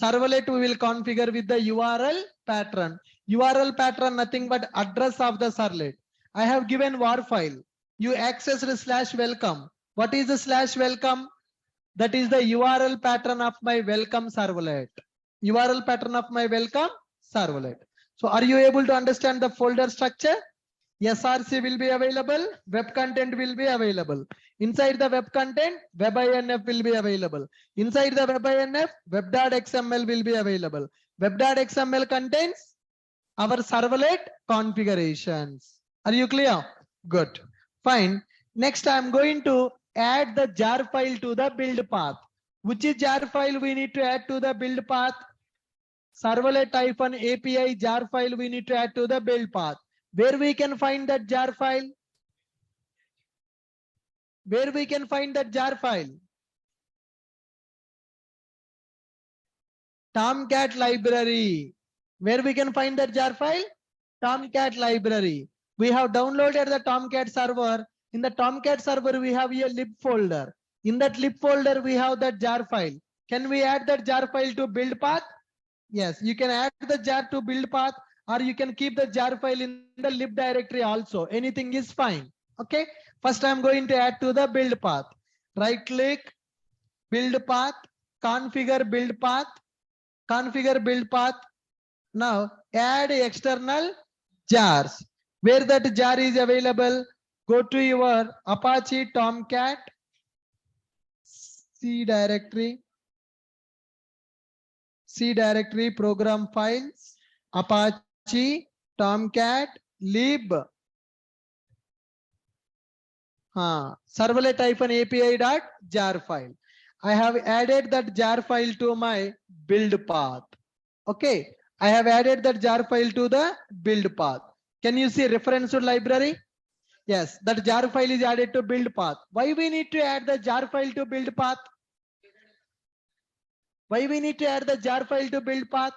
Servlet we will configure with the URL pattern. URL pattern nothing but address of the servlet. I have given var file. You accessed /welcome. What is the /welcome? That is the URL pattern of my welcome servlet. URL pattern of my welcome servlet. So are you able to understand the folder structure? SRC will be available, web content will be available. Inside the web content, web.inf will be available. Inside the web.inf, web.xml will be available. Web.xml contains our servlet configurations. Are you clear? Good. Fine. Next, I am going to add the jar file to the build path. Which is jar file we need to add to the build path? Servlet-API jar file we need to add to the build path. Where we can find that jar file? Where we can find that jar file? Tomcat library. Where we can find that jar file? Tomcat library. We have downloaded the Tomcat server. In the Tomcat server, we have a lib folder. In that lib folder, we have that jar file. Can we add that jar file to build path? Yes, you can add the jar to build path, or you can keep the jar file in the lib directory also. Anything is fine. Okay. First, I'm going to add to the build path. Right click, build path, configure build path, configure build path. Now add external jars. Where that jar is available, go to your Apache Tomcat C directory, program files, Apache Tomcat lib servlet-api.jar file. I have added that jar file to my build path. Okay, I have added that jar file to the build path. Can you see reference to library? Yes, that jar file is added to build path. Why we need to add the jar file to build path? Why we need to add the jar file to build path?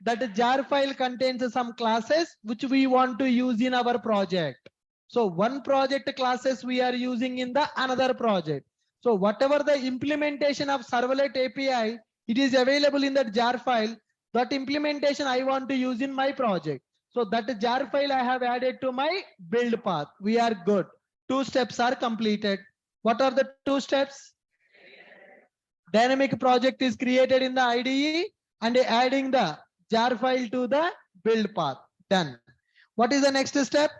That jar file contains some classes which we want to use in our project. So one project classes we are using in the another project. So whatever the implementation of servlet API, it is available in that jar file. That implementation I want to use in my project. So that jar file I have added to my build path. We are good. 2 steps are completed. What are the 2 steps? Dynamic project is created in the IDE and adding the jar file to the build path. Done. What is the next step?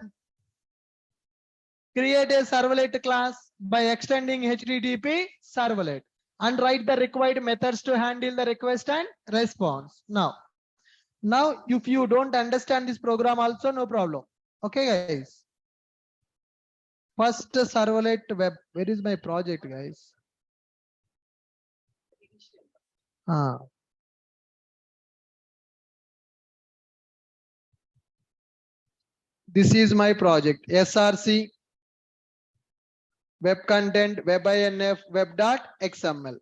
Create a servlet class by extending HTTP servlet and write the required methods to handle the request and response. Now if you don't understand this program also, no problem. Okay guys. First servlet web. Where is my project guys? This is my project. SRC, web content, web.inf, web.xml.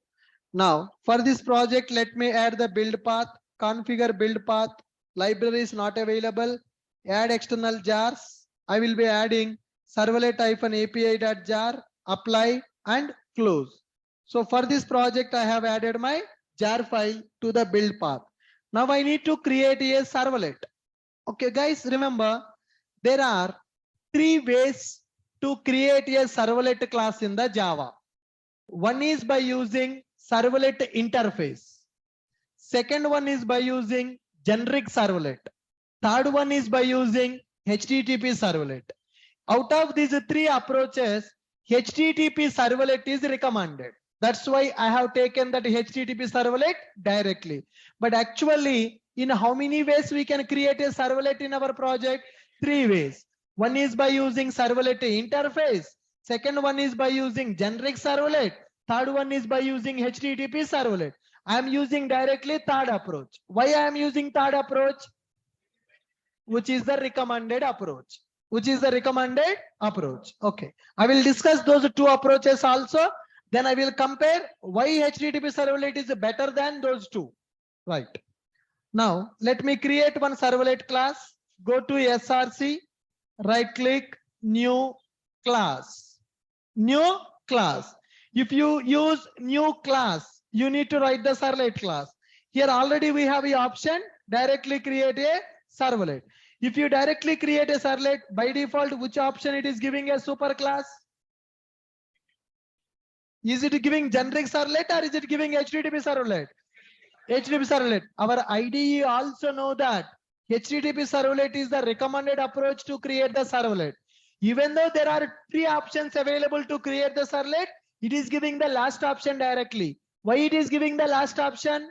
Now for this project, let me add the build path, configure build path, library is not available, add external jars. I will be adding servlet-api.jar, apply and close. So for this project, I have added my jar file to the build path. Now I need to create a servlet. Okay guys, remember there are 3 ways to create a servlet class in the Java. One is by using servlet interface. Second one is by using generic servlet. Third one is by using HTTP servlet. Out of these 3 approaches, HTTP servlet is recommended. That's why I have taken that HTTP servlet directly. But actually, in how many ways we can create a servlet in our project? 3 ways. One is by using servlet interface. Second one is by using generic servlet. Third one is by using HTTP servlet. I am using directly third approach. Why I am using third approach? Which is the recommended approach. Okay. I will discuss those 2 approaches also. Then I will compare why HTTP servlet is better than those 2. Right. Now let me create one servlet class. Go to SRC, right click, new class. New class. If you use new class, you need to write the servlet class. Here already we have the option directly create a servlet. If you directly create a servlet, by default, which option it is giving a super class? Is it giving generic servlet or is it giving HTTP servlet? HTTP servlet. Our IDE also know that HTTP servlet is the recommended approach to create the servlet. Even though there are 3 options available to create the servlet, it is giving the last option directly. Why it is giving the last option?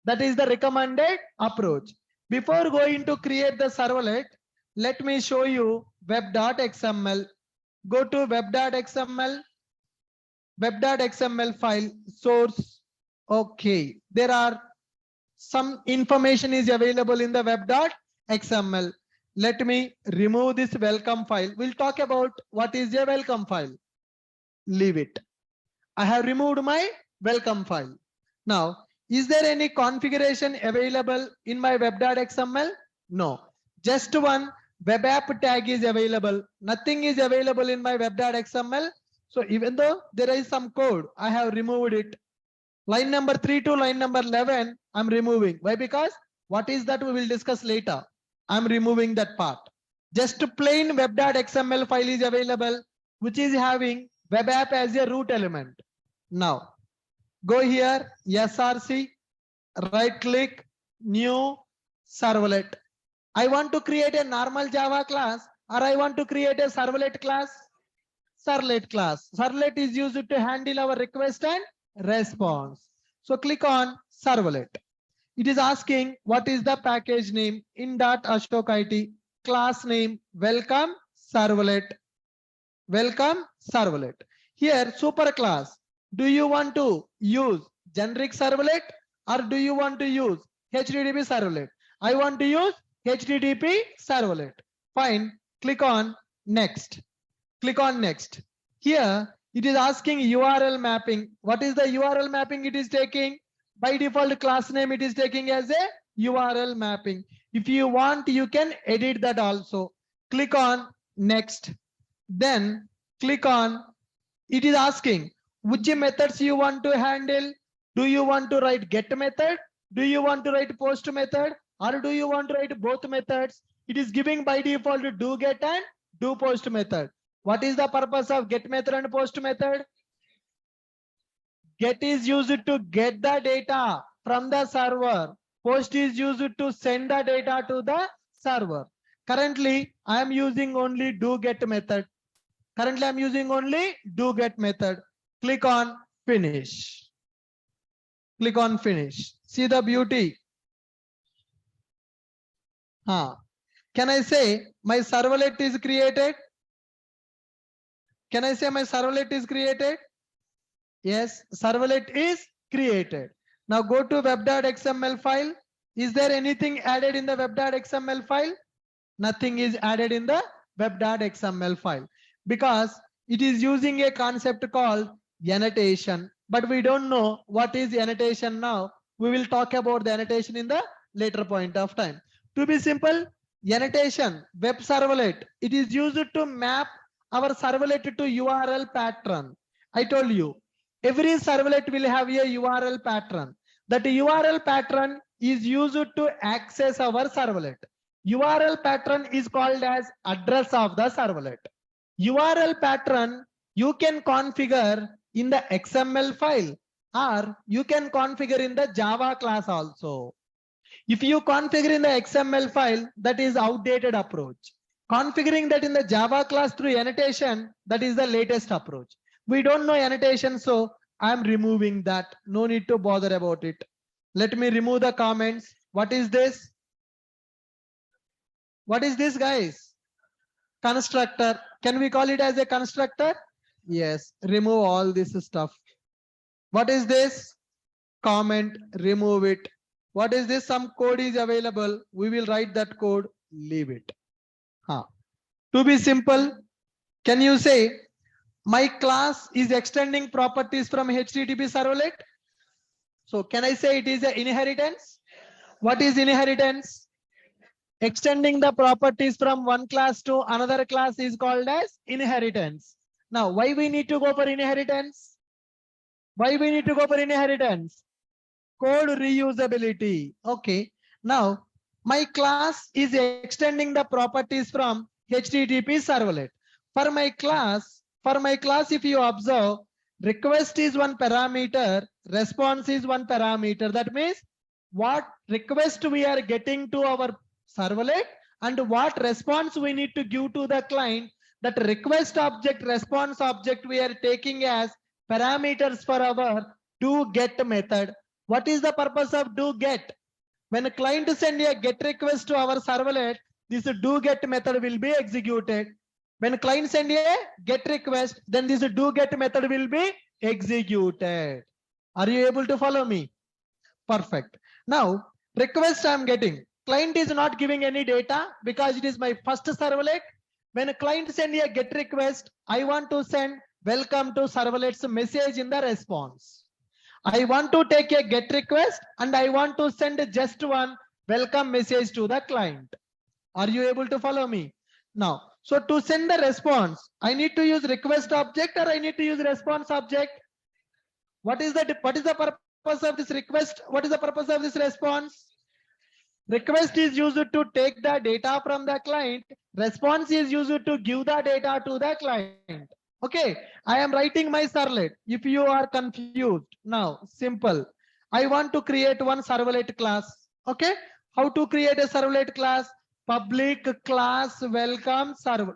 That is the recommended approach. Before going to create the servlet, let me show you web.xml. Go to web.xml, web.xml file, source. Okay, there are some information is available in the web.xml. Let me remove this welcome file. We'll talk about what is a welcome file. Leave it. I have removed my welcome file. Now, is there any configuration available in my web.xml? No. Just one web app tag is available. Nothing is available in my web.xml. So even though there is some code, I have removed it. Line number 3 to line number 11, I'm removing. Why? Because what is that we will discuss later. I'm removing that part. Just plain web.xml file is available, which is having web app as a root element. Now, go here, src, right click, new servlet. I want to create a normal Java class or I want to create a servlet class. Servlet class. Servlet is used to handle our request and response. So click on servlet. It is asking what is the package name in .ashok.it, class name welcome servlet. Welcome servlet. Here super class. Do you want to use generic servlet or do you want to use HTTP servlet? I want to use HTTP servlet. Fine. Click on next. Click on next. Here it is asking URL mapping. What is the URL mapping it is taking? By default class name it is taking as a URL mapping. If you want, you can edit that also. Click on next. Then click on, it is asking which methods you want to handle. Do you want to write get method? Do you want to write post method? Or do you want to write both methods? It is giving by default do get and do post method. What is the purpose of get method and post method? Get is used to get the data from the server. Post is used to send the data to the server. Currently, I am using only do get method. Currently, I am using only do get method. Click on finish. Click on finish. See the beauty. Can I say my servlet is created? Can I say my servlet is created? Yes, servlet is created. Now go to web.xml file. Is there anything added in the web.xml file? Nothing is added in the web.xml file because it is using a concept called annotation. But we don't know what is annotation now. We will talk about the annotation in the later point of time. To be simple, annotation, web servlet, it is used to map our servlet to URL pattern. I told you, every servlet will have a URL pattern. That URL pattern is used to access our servlet. URL pattern is called as address of the servlet. URL pattern you can configure in the XML file or you can configure in the Java class also. If you configure in the XML file, that is outdated approach. Configuring that in the Java class through annotation, that is the latest approach. We don't know annotation, so I'm removing that. No need to bother about it. Let me remove the comments. What is this? What is this, guys? Constructor. Can we call it as a constructor? Yes. Remove all this stuff. What is this? Comment. Remove it. What is this? Some code is available. We will write that code. Leave it. To be simple, can you say my class is extending properties from HTTP servlet? So can I say it is an inheritance? What is inheritance? Extending the properties from one class to another class is called as inheritance. Now, why we need to go for inheritance? Why we need to go for inheritance? Code reusability. Okay. Now, my class is extending the properties from HTTP servlet. For my class, if you observe, request is one parameter, response is one parameter. That means what request we are getting to our servlet and what response we need to give to the client. That request object, response object we are taking as parameters for our doGet method. What is the purpose of doGet? When a client send a get request to our servlet, this doGet method will be executed. When a client send a get request, then this doGet method will be executed. Are you able to follow me? Perfect. Now, request I am getting. Client is not giving any data because it is my first servlet. When a client send a get request, I want to send welcome to servlet's message in the response. I want to take a get request and I want to send just one welcome message to the client. Are you able to follow me? Now, so to send the response, I need to use request object or I need to use response object. What is the purpose of this request? What is the purpose of this response? Request is used to take the data from the client. Response is used to give the data to the client. Okay, I am writing my servlet. If you are confused, now simple. I want to create one servlet class. Okay, how to create a servlet class? Public class welcome servlet.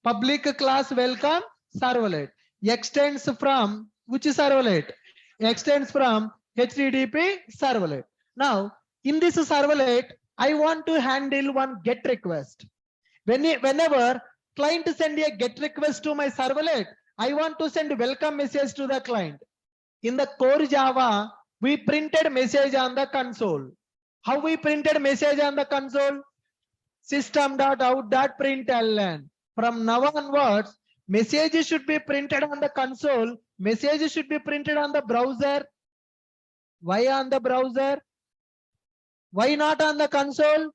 Public class welcome servlet extends from which servlet? Extends from HTTP servlet. Now, in this servlet, I want to handle one get request. Whenever client send a get request to my servlet, I want to send welcome message to the client. In the core Java, we printed message on the console. How we printed message on the console? System.out.println. From now onwards, message should be printed on the console. Message should be printed on the browser. Why on the browser? Why not on the console?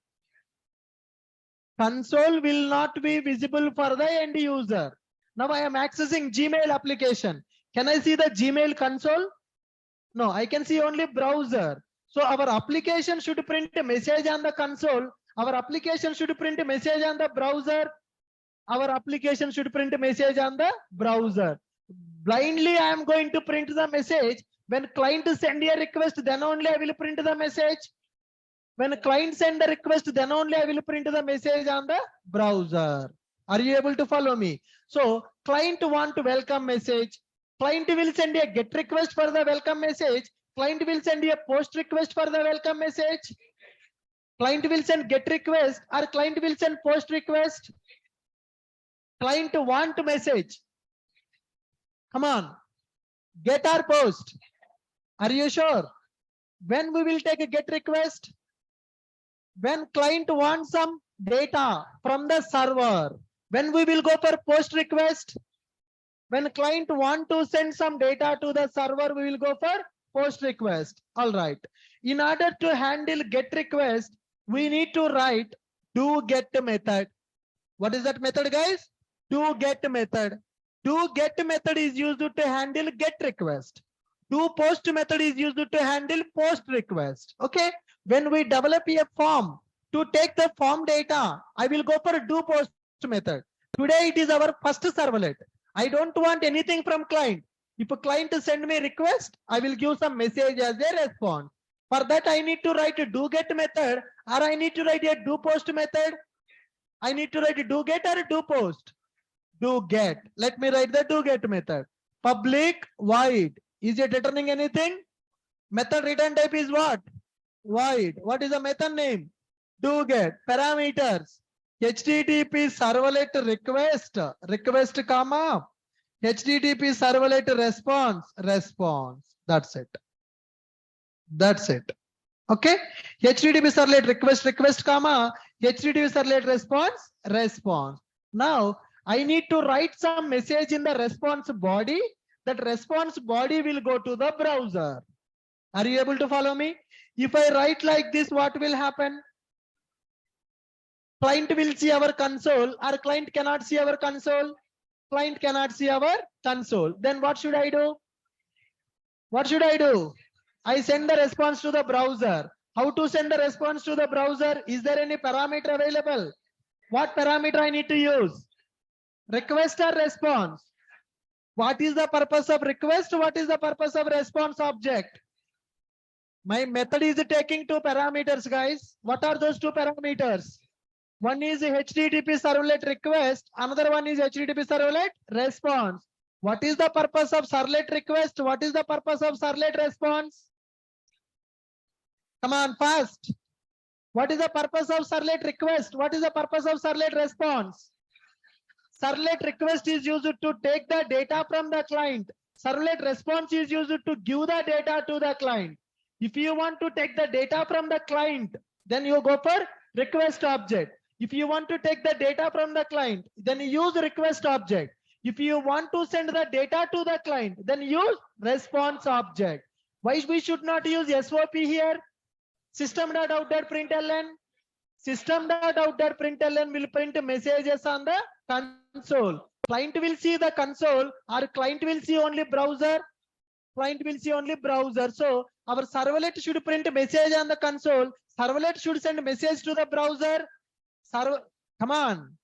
Console will not be visible for the end user. Now I am accessing Gmail application. Can I see the Gmail console? No, I can see only browser. So our application should print a message on the console. Our application should print a message on the browser. Our application should print a message on the browser. Blindly I am going to print the message. When client send a request, then only I will print the message. When a client send the request, then only I will print the message on the browser. Are you able to follow me? So client want to welcome message. Client will send a get request for the welcome message. Client will send a post request for the welcome message. Client will send get request or client will send post request. Client want message. Come on. Get or post. Are you sure? When we will take a get request? When client wants some data from the server. When we will go for post request? When client want to send some data to the server, we will go for post request. All right. In order to handle get request, we need to write doGet method. What is that method, guys? doGet method. doGet method is used to handle get request. doPost method is used to handle post request. Okay. When we develop a form to take the form data, I will go for a doPost method. Today it is our first servlet. I don't want anything from client. If a client send me request, I will give some message as a response. For that, I need to write a doGet method or I need to write a doPost method. I need to write a doGet or a doPost. doGet. Let me write the doGet method. Public void. Is it returning anything? Method return type is what? Void. What is the method name? doGet. Parameters. HTTP servlet request. Request comma. HTTP servlet response. Response. That's it. That's it. Okay. HTTP servlet request comma. HTTP servlet response. Response. Now I need to write some message in the response body. That response body will go to the browser. Are you able to follow me? If I write like this, what will happen? Client will see our console or client cannot see our console? Client cannot see our console. Then what should I do? What should I do? I send the response to the browser. How to send the response to the browser? Is there any parameter available? What parameter I need to use? Request or response? What is the purpose of request? What is the purpose of response object? My method is taking two parameters, guys. What are those two parameters? One is HTTP servlet request. Another one is HTTP servlet response. What is the purpose of servlet request? What is the purpose of servlet response? Come on, fast. What is the purpose of servlet request? What is the purpose of servlet response? Servlet request is used to take the data from the client. Servlet response is used to give the data to the client. If you want to take the data from the client, then you go for request object. If you want to take the data from the client, then you use request object. If you want to send the data to the client, then use response object. Why we should not use SOP here? System.out.println. System.out.println will print messages on the console. Client will see the console or client will see only browser. Client will see only browser. So our servlet should print a message on the console. Servlet should send a message to the browser. Come on.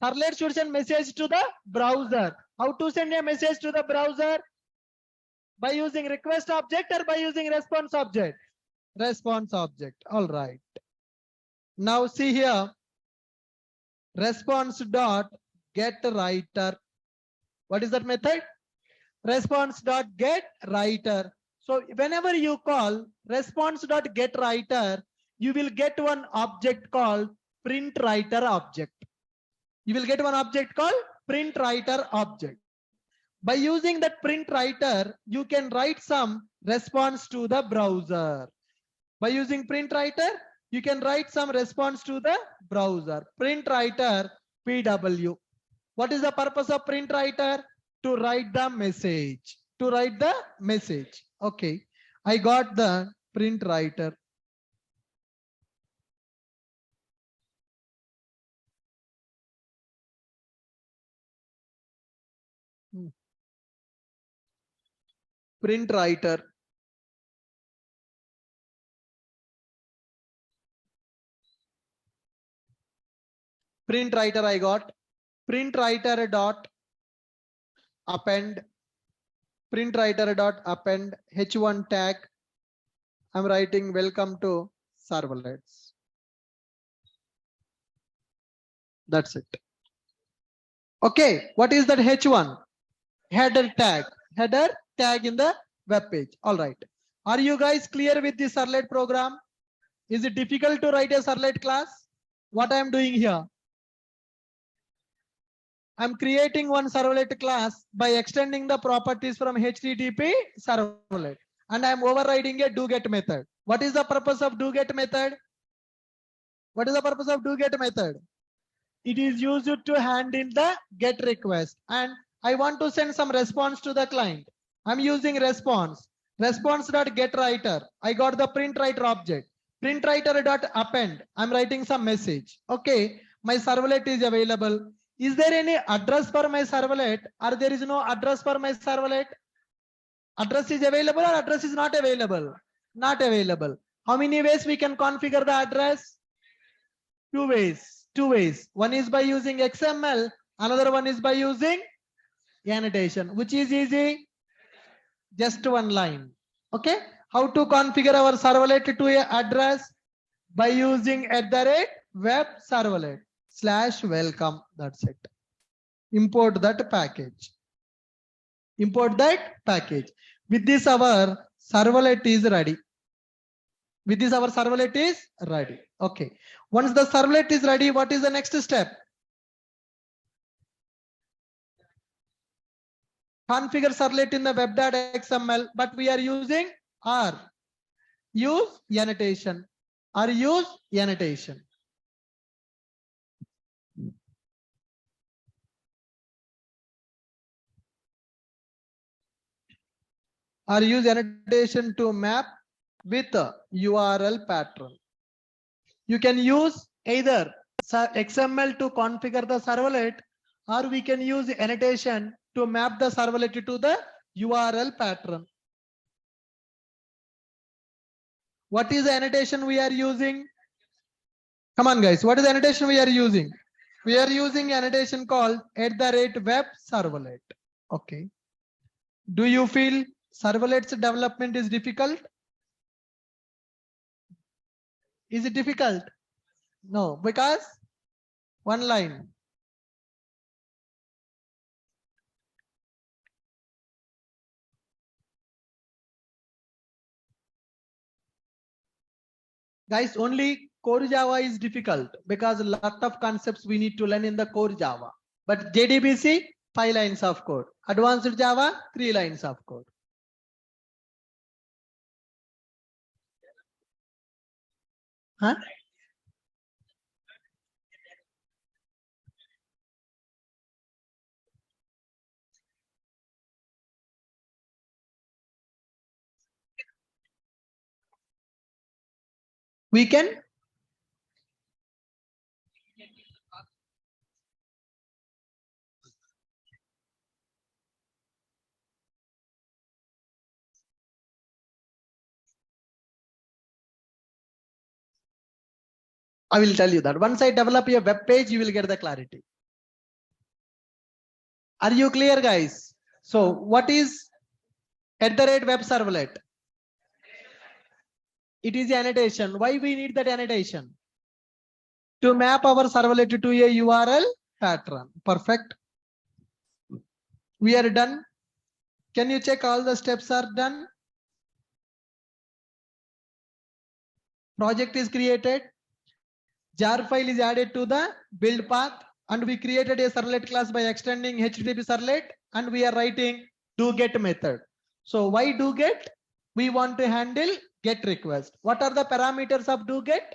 Servlet should send message to the browser. How to send a message to the browser? By using request object or by using response object? Response object. All right. Now see here. Response dot get writer. What is that method? Response dot get writer. So whenever you call response dot get writer, you will get one object called print writer object. You will get one object called print writer object. By using that print writer, you can write some response to the browser. By using print writer, you can write some response to the browser. Print writer PW. What is the purpose of print writer? To write the message. To write the message. Okay. I got the print writer. Print writer. Print writer I got. Print writer dot append. Print writer dot append h1 tag. I'm writing welcome to servlets. That's it. Okay, what is that h1? Header tag. Header tag in the web page. All right. Are you guys clear with the servlet program? Is it difficult to write a servlet class? What I am doing here? I'm creating one servlet class by extending the properties from HTTP servlet. And I'm overriding a doGet method. What is the purpose of doGet method? What is the purpose of doGet method? It is used to handle the get request. And I want to send some response to the client. I'm using response. Response.getWriter. I got the print writer object. Print writer.append. I'm writing some message. Okay. My servlet is available. Is there any address for my servlet or there is no address for my servlet? Address is available or address is not available? Not available. How many ways we can configure the address? Two ways. One is by using XML. Another one is by using annotation. Which is easy? Just one line. Okay. How to configure our servlet to a address? By using @web servlet /welcome. That's it. Import that package. Import that package. With this, our servlet is ready. With this, our servlet is ready. Okay. Once the servlet is ready, what is the next step? Configure servlet in the web.xml, but we are using R. Use annotation. Or use annotation. Or use annotation to map with a URL pattern. You can use either XML to configure the servlet, or we can use annotation to map the servlet to the URL pattern. What is the annotation we are using? Come on guys, what is the annotation we are using? We are using annotation called @web servlet. Okay. Do you feel servlets development is difficult? Is it difficult? No, because one line. Guys, only core Java is difficult because a lot of concepts we need to learn in the core Java. But JDBC, 5 lines of code. Advanced Java, 3 lines of code. Huh? We can I will tell you that once I develop a web page, you will get the clarity. Are you clear, guys? So what is web servlet? It is annotation. Why we need that annotation? To map our servlet to a URL pattern. Perfect. We are done. Can you check all the steps are done? Project is created. jar file is added to the build path, and we created a servlet class by extending HTTP servlet, and we are writing doGet method. So why doGet? We want to handle get request. What are the parameters of doGet?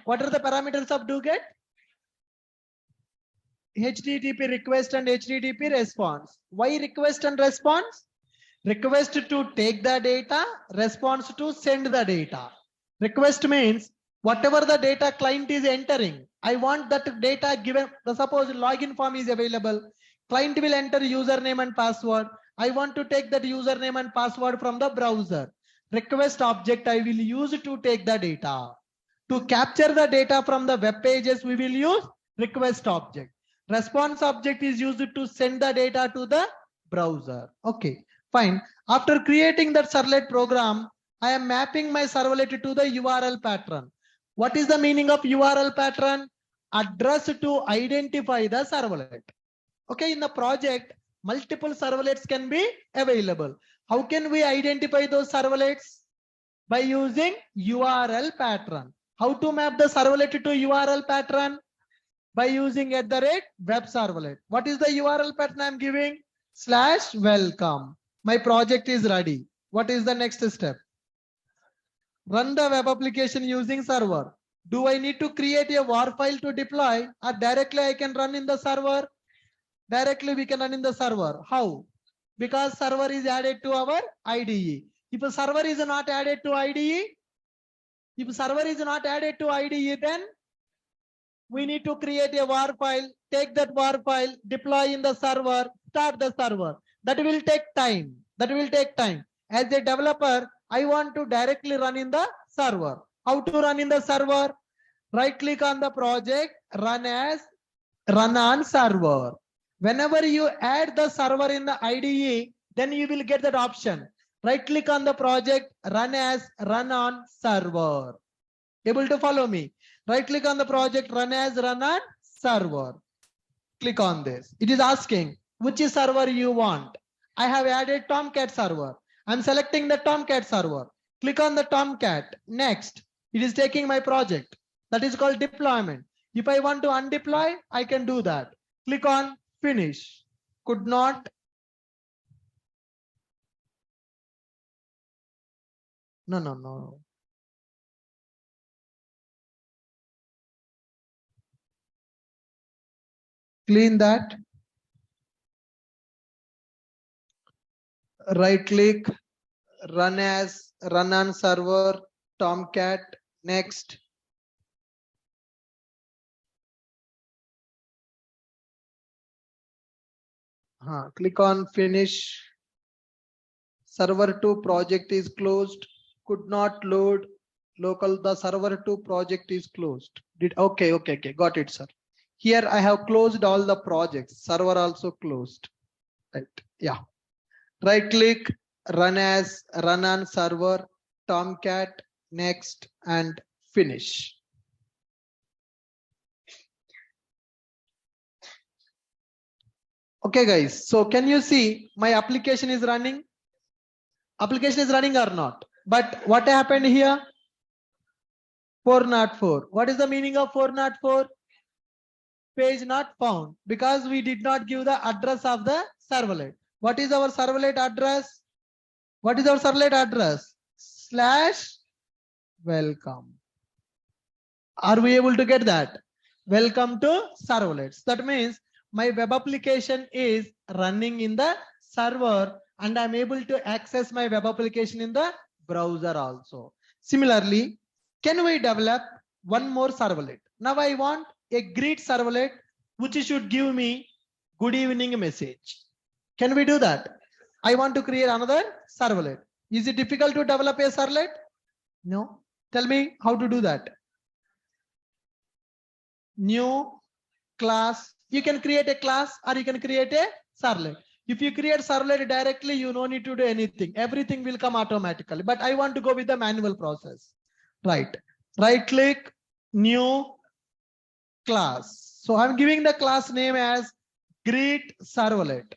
What are the parameters of doGet? HTTP request and HTTP response. Why request and response? Request to take the data, response to send the data. Request means whatever the data client is entering, I want that data given. Suppose login form is available. Client will enter username and password. I want to take that username and password from the browser. Request object I will use to take the data. To capture the data from the web pages, we will use request object. Response object is used to send the data to the browser. Okay, fine. After creating that servlet program, I am mapping my servlet to the URL pattern. What is the meaning of URL pattern? Address to identify the servlet. Okay, in the project, multiple servlets can be available. How can we identify those servlets? By using URL pattern. How to map the servlet to URL pattern? By using @web servlet. What is the URL pattern I'm giving? /welcome. My project is ready. What is the next step? Run the web application using server. Do I need to create a war file to deploy, or directly I can run in the server? Directly we can run in the server. How? Because server is added to our IDE. If a server is not added to IDE, then we need to create a war file, take that war file, deploy in the server, start the server. That will take time. As a developer, I want to directly run in the server. How to run in the server? Right click on the project, run on server. Whenever you add the server in the IDE, then you will get that option. Right click on the project, run on server. Able to follow me? Right click on the project, run on server. Click on this. It is asking which server you want. I have added Tomcat server. I'm selecting the Tomcat server. Click on the Tomcat. Next, it is taking my project. That is called deployment. If I want to undeploy, I can do that. Click on finish. Could not. No. Clean that. Right click, run on server, Tomcat. Next. Click on finish. Server 2 project is closed. Could not load. Local, the server 2 project is closed. Okay. Got it, sir. Here I have closed all the projects. Server also closed. Right. Yeah. Right click, run on server, Tomcat, next, and finish. Okay, guys. So can you see my application is running? Application is running or not? But what happened here? 404. What is the meaning of 404? Page not found, because we did not give the address of the servlet. What is our servlet address? What is our servlet address? /welcome. Are we able to get that? Welcome to servlets. That means my web application is running in the server and I'm able to access my web application in the browser also. Similarly, can we develop one more servlet? Now I want a greet servlet which should give me good evening message. Can we do that? I want to create another servlet. Is it difficult to develop a servlet? No. Tell me how to do that. New class. You can create a class or you can create a servlet. If you create servlet directly, you don't need to do anything. Everything will come automatically. But I want to go with the manual process. Right. Right click, new class. So I'm giving the class name as greet servlet.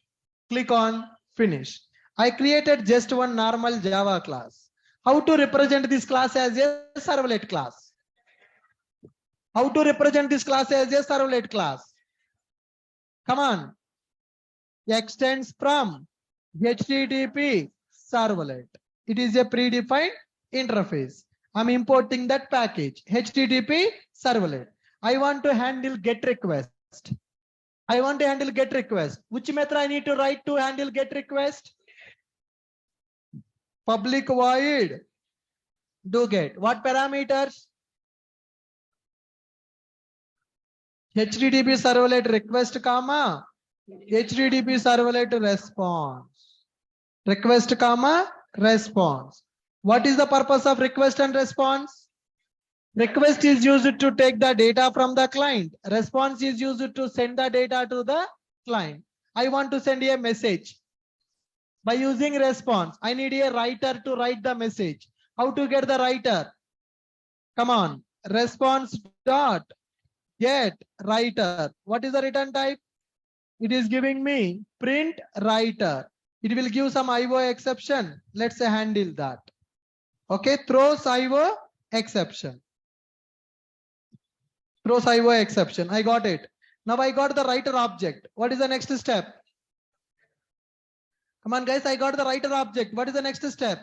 Click on finish. I created just one normal Java class. How to represent this class as a servlet class? How to represent this class as a servlet class? Come on. Extends from HTTP servlet. It is a predefined interface. I'm importing that package, HTTP servlet. I want to handle get request. I want to handle get request. Which method I need to write to handle get request? Public void do get. What parameters? HTTP servlet request comma HTTP servlet response. Request comma response. What is the purpose of request and response? Request is used to take the data from the client. Response is used to send the data to the client. I want to send a message. By using response, I need a writer to write the message. How to get the writer? Come on. Response dot get writer. What is the return type? It is giving me print writer. It will give some IO exception. Let's handle that. Okay, throws IO exception. Throws IO exception. I got it. Now I got the writer object. What is the next step? Come on, guys. I got the writer object. What is the next step?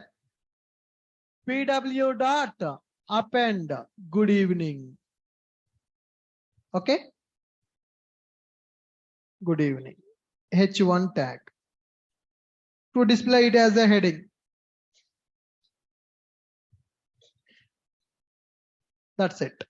PW dot append good evening. Okay. Good evening. H1 tag. To display it as a heading. That's it.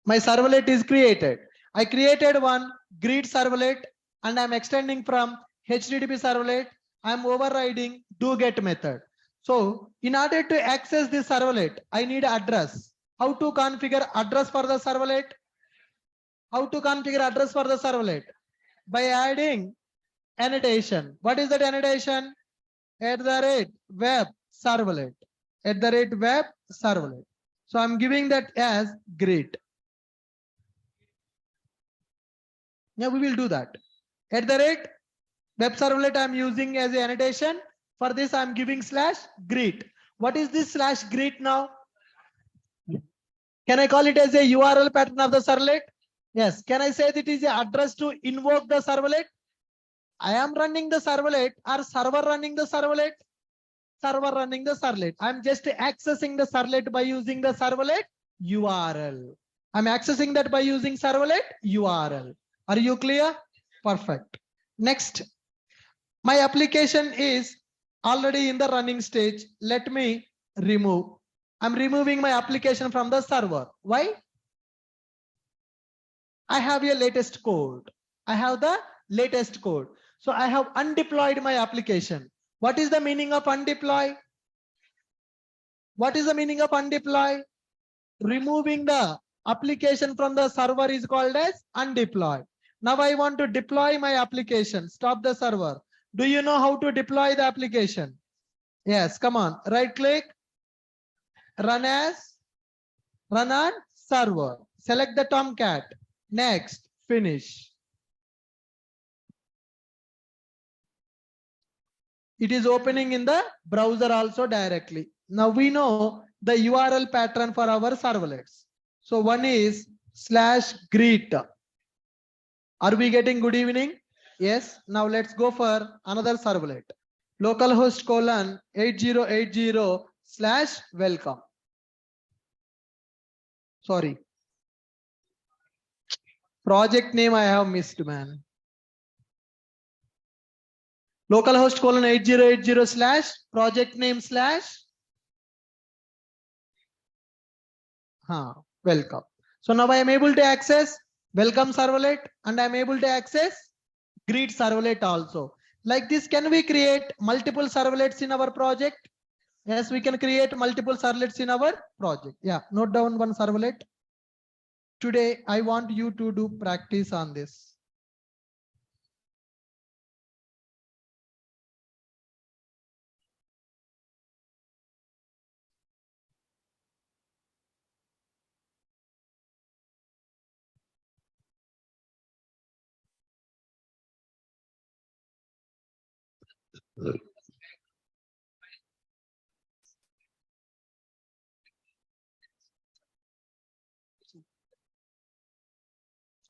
My servlet is created. I created one greet servlet and I'm extending from HTTP servlet. I'm overriding do get method. So in order to access this servlet, I need address. How to configure address for the servlet? How to configure address for the servlet? By adding annotation. What is that annotation? @web servlet. @web servlet. So I'm giving that as greet. Now we will do that. @web servlet I'm using as an annotation. For this I'm giving /greet. What is this /greet now? Can I call it as a URL pattern of the servlet? Yes. Can I say that it is an address to invoke the servlet? I am running the servlet or server running the servlet? Server running the servlet. I'm just accessing the servlet by using the servlet URL. I'm accessing that by using servlet URL. Are you clear? Perfect. Next, my application is already in the running stage. Let me remove. I'm removing my application from the server. Why? I have a latest code. I have the latest code. So I have undeployed my application. What is the meaning of undeploy? What is the meaning of undeploy? Removing the application from the server is called as undeploy. Now I want to deploy my application. Stop the server. Do you know how to deploy the application? Yes, come on. Right click, run on server. Select the Tomcat. Next, finish. It is opening in the browser also directly. Now we know the URL pattern for our servlets. So one is /greet. Are we getting good evening? Yes. Now let's go for another servlet. Localhost colon 8080/welcome. Sorry. Project name I have missed, man. Localhost colon 8080/project name / welcome. So now I am able to access welcome servlet and I am able to access greet servlet also. Like this, can we create multiple servlets in our project? Yes, we can create multiple servlets in our project. Yeah, note down one servlet. Today, I want you to do practice on this.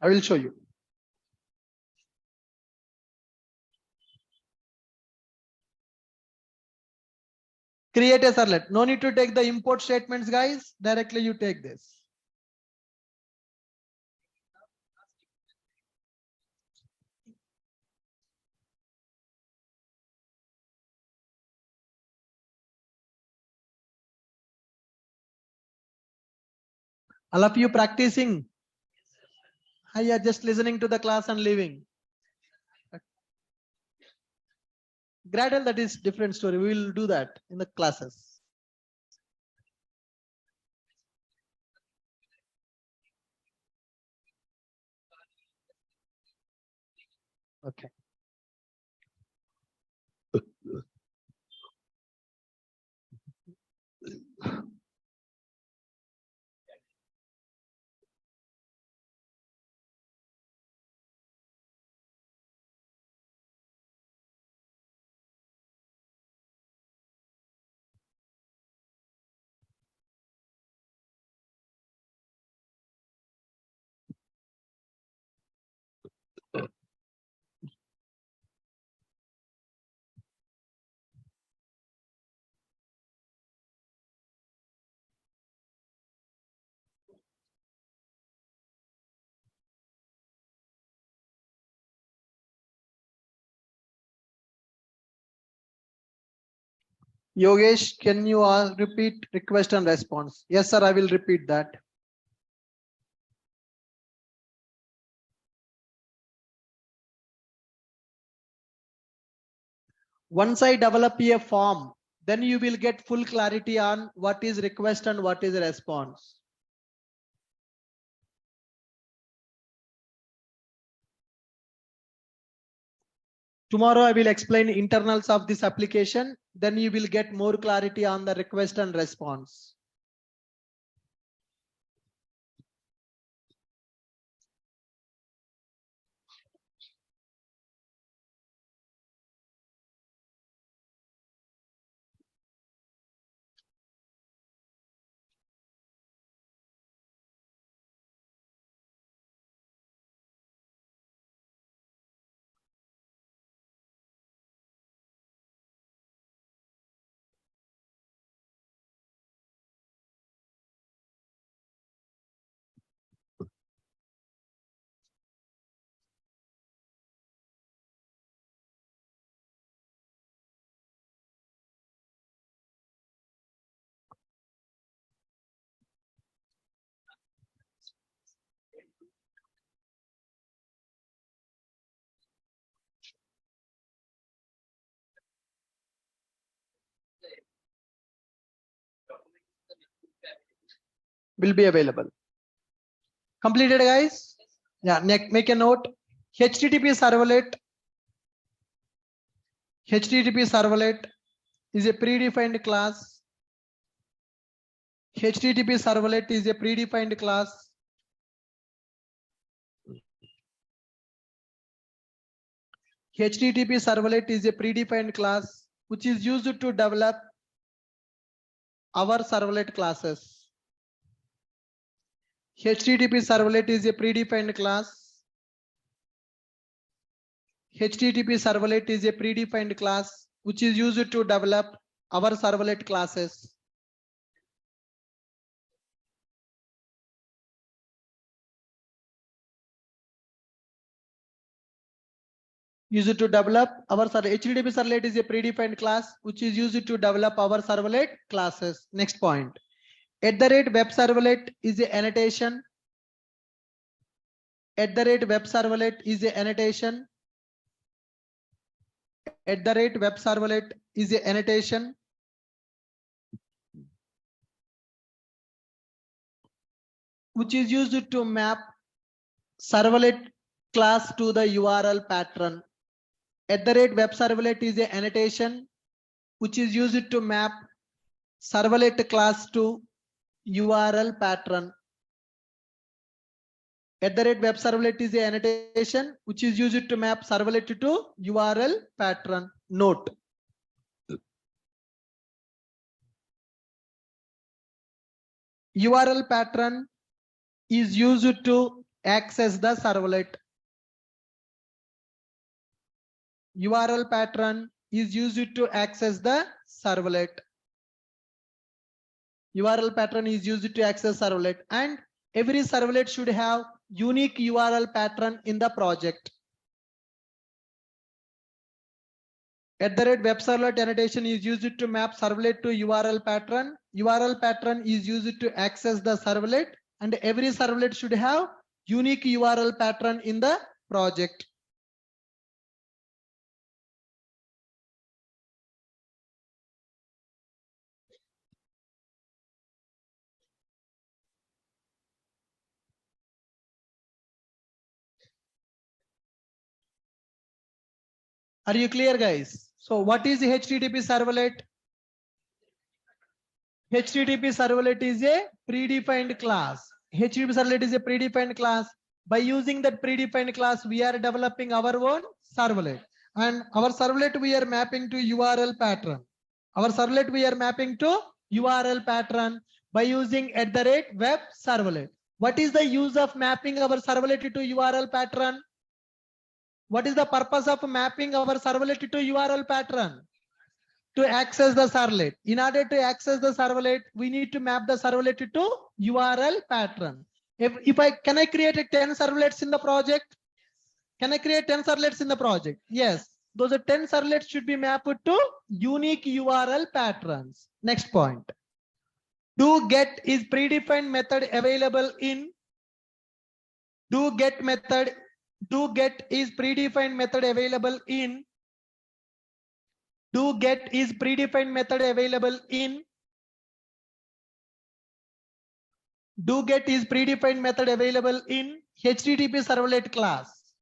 I will show you. Create a servlet. No need to take the import statements, guys. Directly you take this. All of you practicing. I are just listening to the class and leaving. Gradle, that is different story. We will do that in the classes. Okay. Yogesh, can you repeat request and response? Yes, sir, I will repeat that. Once I develop a form, then you will get full clarity on what is request and what is response. Tomorrow I will explain internals of this application. Then you will get more clarity on the request and response. will be available. Completed, guys? Yeah, make a note. HTTP servlet. HTTP servlet is a predefined class. HTTP servlet is a predefined class. HTTP servlet is a predefined class which is used to develop our servlet classes. HTTP servlet is a predefined class. HTTP servlet is a predefined class which is used to develop our servlet classes. Used to develop our HTTP servlet is a predefined class which is used to develop our servlet classes. Next point. @web servlet is a annotation. @web servlet is a annotation. @web servlet is a annotation. Which is used to map servlet class to the URL pattern. @web servlet is a annotation which is used to map servlet class to URL pattern. @web servlet is a annotation which is used to map servlet to URL pattern. Note. URL pattern is used to access the servlet. URL pattern is used to access the servlet. URL pattern is used to access servlet, and every servlet should have unique URL pattern in the project. @web servlet annotation is used to map servlet to URL pattern. URL pattern is used to access the servlet, and every servlet should have unique URL pattern in the project. Are you clear, guys? So what is HTTP servlet? HTTP servlet is a predefined class. HTTP servlet is a predefined class. By using that predefined class, we are developing our own servlet. And our servlet we are mapping to URL pattern. Our servlet we are mapping to URL pattern by using @web servlet. What is the use of mapping our servlet to URL pattern? What is the purpose of mapping our servlet to URL pattern? To access the servlet. In order to access the servlet, we need to map the servlet to URL pattern. Can I create 10 servlets in the project? Can I create 10 servlets in the project? Yes. Those 10 servlets should be mapped to unique URL patterns. Next point. DoGet is predefined method available in DoGet method. DoGet is predefined method available in DoGet is predefined method available in DoGet is predefined method available in HTTP servlet class.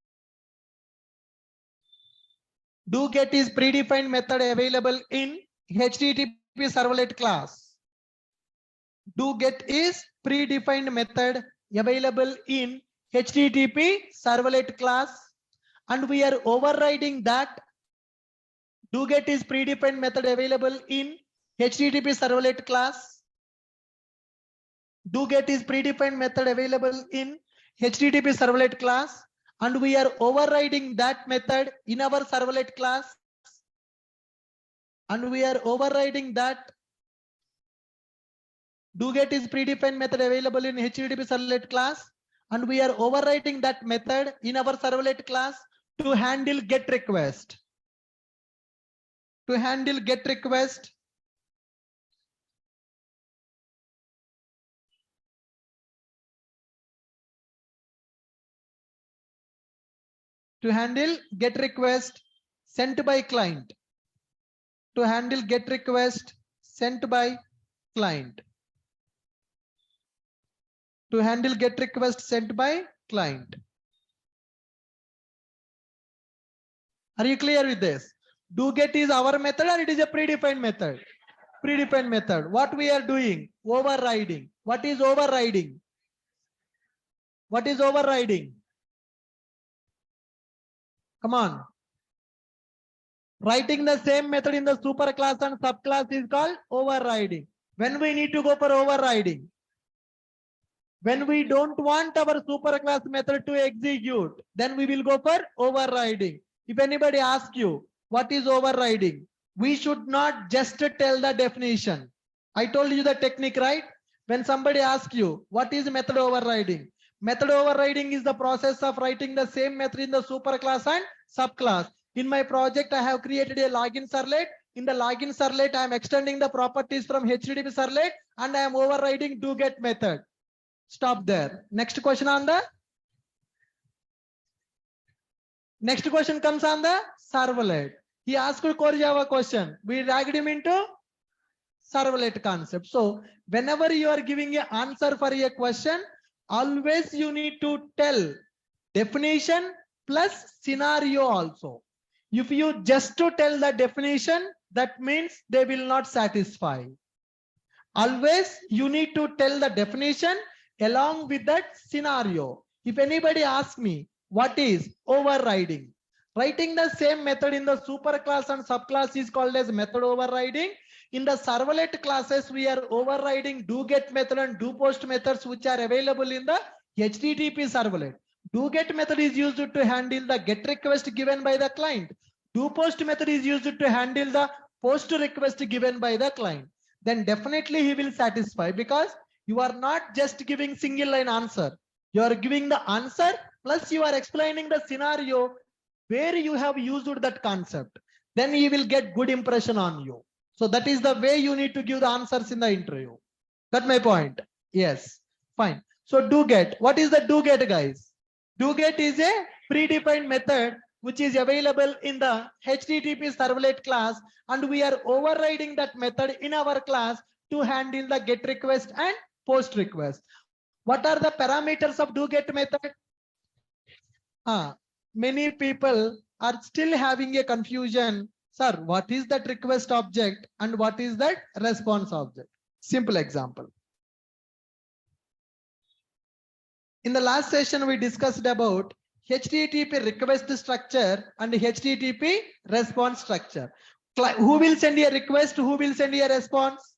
DoGet is predefined method available in HTTP servlet class. DoGet is predefined method available in HTTP servlet class, and we are overriding that DoGet is predefined method available in HTTP servlet class. DoGet is predefined method available in HTTP servlet class, and we are overriding that method in our servlet class. And we are overriding that DoGet is predefined method available in HTTP servlet class, and we are overriding that method in our servlet class to handle GET request. To handle GET request. To handle GET request sent by client. To handle GET request sent by client. to handle get request sent by client. Are you clear with this? Do get is our method or it is a predefined method? Predefined method. What we are doing? Overriding. What is overriding? What is overriding? Come on. Writing the same method in the superclass and subclass is called overriding. When we need to go for overriding? When we don't want our superclass method to execute, then we will go for overriding. If anybody asks you, what is overriding? We should not just tell the definition. I told you the technique, right? When somebody asks you, what is method overriding? Method overriding is the process of writing the same method in the superclass and subclass. In my project, I have created a login servlet. In the login servlet, I am extending the properties from HTTP servlet and I am overriding do get method. Stop there. Next question on the. Next question comes on the servlet. He asked core Java question. We dragged him into servlet concept. So whenever you are giving an answer for a question, always you need to tell definition plus scenario also. If you just to tell the definition, that means they will not satisfy. Always you need to tell the definition along with that scenario. If anybody asks me, what is overriding? Writing the same method in the superclass and subclass is called as method overriding. In the servlet classes, we are overriding do get method and do post methods which are available in the HTTP servlet. Do get method is used to handle the get request given by the client. Do post method is used to handle the post request given by the client. Then definitely he will satisfy because you are not just giving single line answer. You are giving the answer plus you are explaining the scenario where you have used that concept. Then he will get good impression on you. So that is the way you need to give the answers in the interview. Got my point? Yes. Fine. So do get. What is the do get, guys? Do get is a predefined method which is available in the HTTP servlet class, and we are overriding that method in our class to handle the get request and post request. What are the parameters of do get method? Many people are still having a confusion. Sir, what is that request object and what is that response object? Simple example. In the last session, we discussed about HTTP request structure and HTTP response structure. Who will send a request? Who will send a response?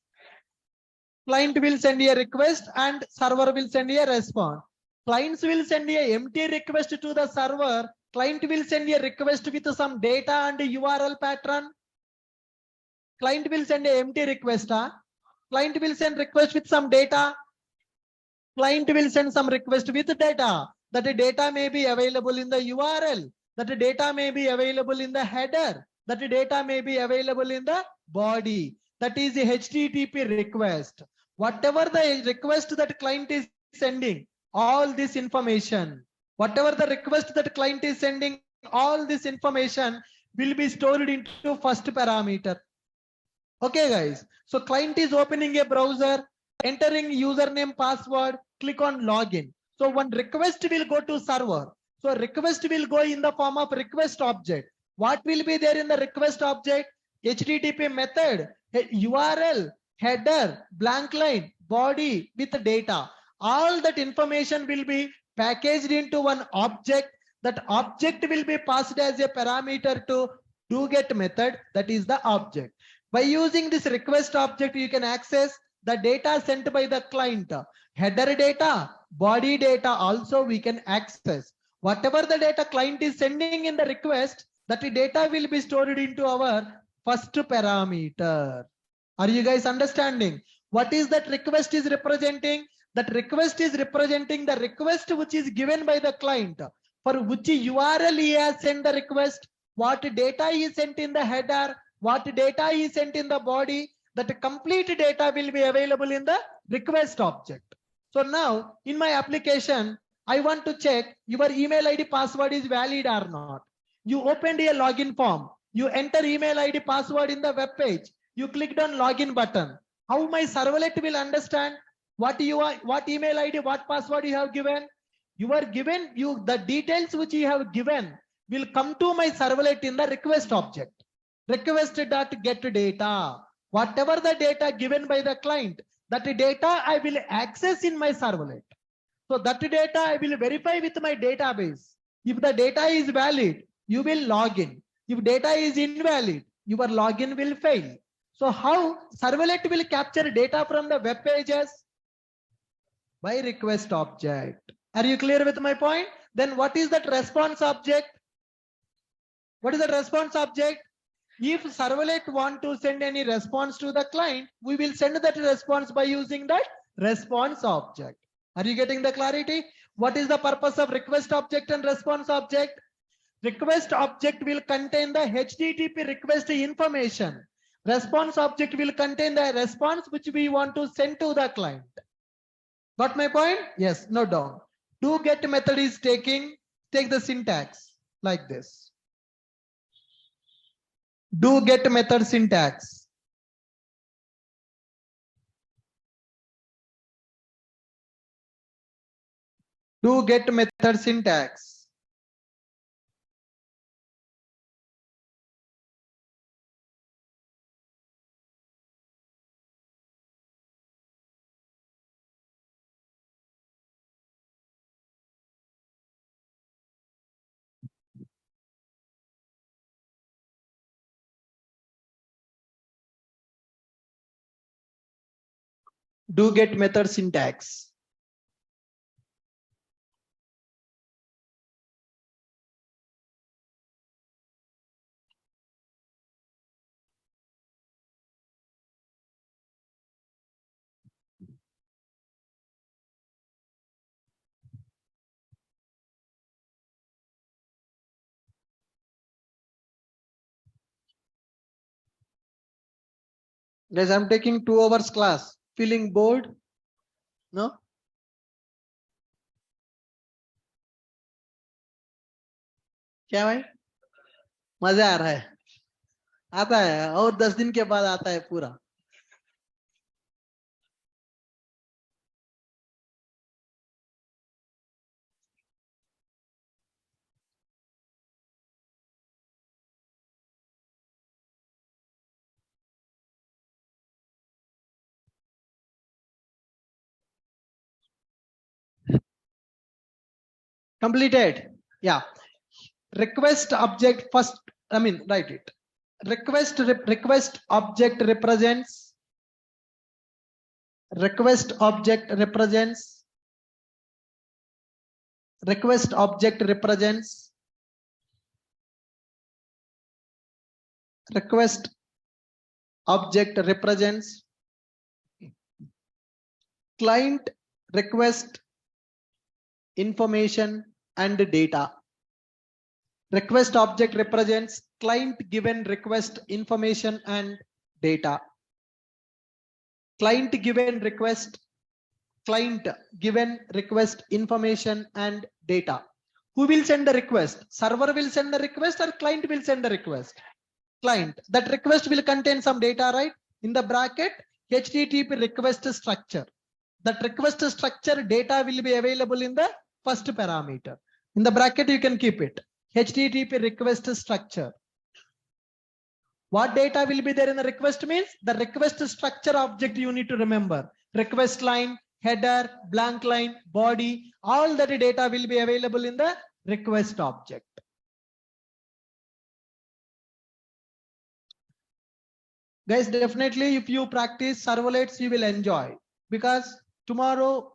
Client will send a request and server will send a response. Clients will send a empty request to the server. Client will send a request with some data and URL pattern. Client will send a empty request. Client will send request with some data. Client will send some request with data. That data may be available in the URL. That data may be available in the header. That data may be available in the body. That is the HTTP request. Whatever the request that client is sending, all this information, whatever the request that client is sending, all this information will be stored into first parameter. Okay, guys. So client is opening a browser, entering username, password, click on login. So one request will go to server. So request will go in the form of request object. What will be there in the request object? HTTP method, URL, header, blank line, body with data. All that information will be packaged into one object. That object will be passed as a parameter to do get method. That is the object. By using this request object, you can access the data sent by the client. Header data, body data also we can access. Whatever the data client is sending in the request, that data will be stored into our first parameter. Are you guys understanding? What is that request is representing? That request is representing the request which is given by the client. For which URL he has sent the request, what data he sent in the header, what data he sent in the body, that complete data will be available in the request object. So now in my application, I want to check your email ID password is valid or not. You opened a login form. You enter email ID password in the web page. You clicked on login button. How my servlet will understand? What email ID, what password you have given? The details which you have given will come to my servlet in the request object. Request.getData. Whatever the data given by the client, that data I will access in my servlet. So that data I will verify with my database. If the data is valid, you will log in. If data is invalid, your login will fail. So how servlet will capture data from the web pages? By request object. Are you clear with my point? Then what is that response object? What is the response object? If servlet want to send any response to the client, we will send that response by using that response object. Are you getting the clarity? What is the purpose of request object and response object? Request object will contain the HTTP request information. Response object will contain the response which we want to send to the client. Got my point? Yes, note down. Do get method is take the syntax like this. Do get method syntax. Do get method syntax. Do get method syntax. Guys, I'm taking 2 hours class. Feeling bored? No? क्या भाई? मजा आ रहा है? आता है और 10 दिन के बाद आता है पूरा. Completed. Yeah. Request object first. Write it. Request object represents. Request object represents. Request object represents. Request object represents. Client request information and data. Request object represents client given request information and data. Client given request information and data. Who will send the request? Server will send the request or client will send the request? Client. That request will contain some data, right? In the bracket, HTTP request structure. That request structure data will be available in the first parameter. In the bracket, you can keep it. HTTP request structure. What data will be there in the request means the request structure object you need to remember. Request line, header, blank line, body, all that data will be available in the request object. Guys, definitely if you practice servlets, you will enjoy, because tomorrow,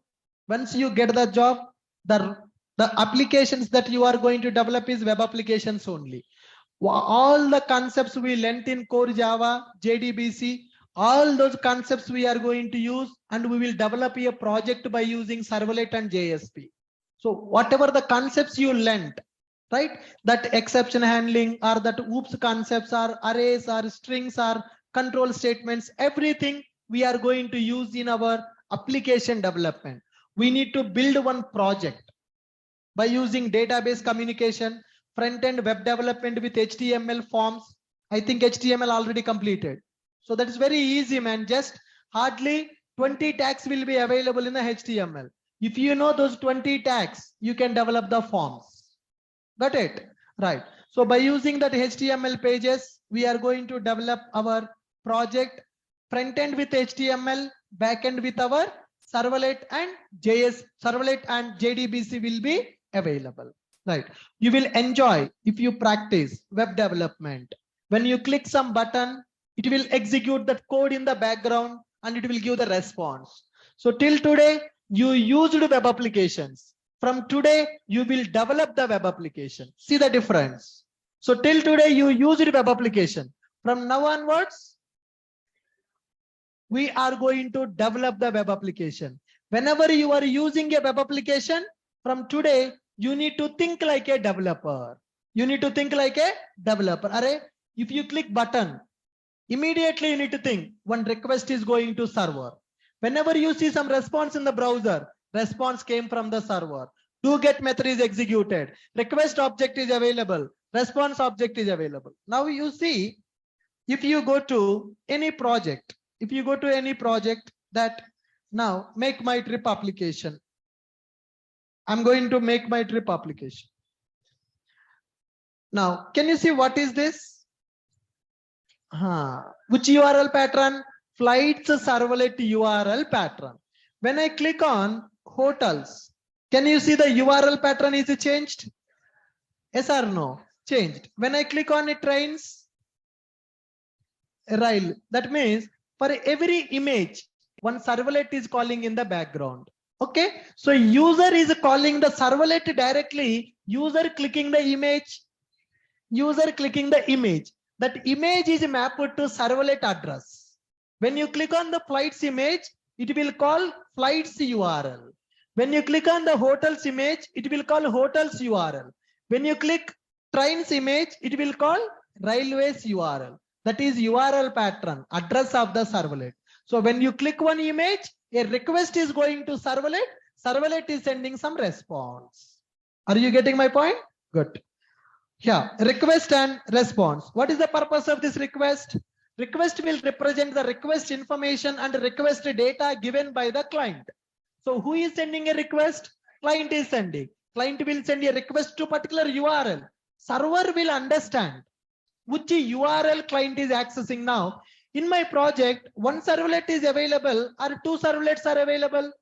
once you get the job, the applications that you are going to develop is web applications only. All the concepts we learnt in core Java, JDBC, all those concepts we are going to use, and we will develop a project by using servlet and JSP. So whatever the concepts you learnt, right? That exception handling or that oops concepts or arrays or strings or control statements, everything we are going to use in our application development. We need to build one project by using database communication, front-end web development with HTML forms. I think HTML already completed. So that is very easy, man. Just hardly 20 tags will be available in the HTML. If you know those 20 tags, you can develop the forms. Got it? Right. So by using that HTML pages, we are going to develop our project front end with HTML, back end with our servlet and servlet and JDBC will be available. Right. You will enjoy if you practice web development. When you click some button, it will execute that code in the background and it will give the response. So till today, you used web applications. From today, you will develop the web application. See the difference. So till today, you used web application. From now onwards, we are going to develop the web application. Whenever you are using a web application, from today, you need to think like a developer. You need to think like a developer. If you click button, immediately you need to think one request is going to server. Whenever you see some response in the browser, response came from the server. Do get method is executed. Request object is available. Response object is available. Now you see, if you go to any project, that now make my trip application. I'm going to make my trip application. Now, can you see what is this? Which URL pattern? Flights servlet URL pattern. When I click on hotels, can you see the URL pattern is changed? Yes or no? Changed. When I click on trains, rail, that means for every image, one servlet is calling in the background. Okay, so user is calling the servlet directly, user clicking the image, that image is mapped to servlet address. When you click on the flights image, it will call flights URL. When you click on the hotels image, it will call hotels URL. When you click trains image, it will call railways URL. That is URL pattern, address of the servlet. So when you click one image, a request is going to servlet. Servlet is sending some response. Are you getting my point? Good. Yeah, request and response. What is the purpose of this request? Request will represent the request information and request data given by the client. So who is sending a request? Client is sending. Client will send a request to particular URL. Server will understand which URL client is accessing now. In my project, one servlet is available or two servlets are available.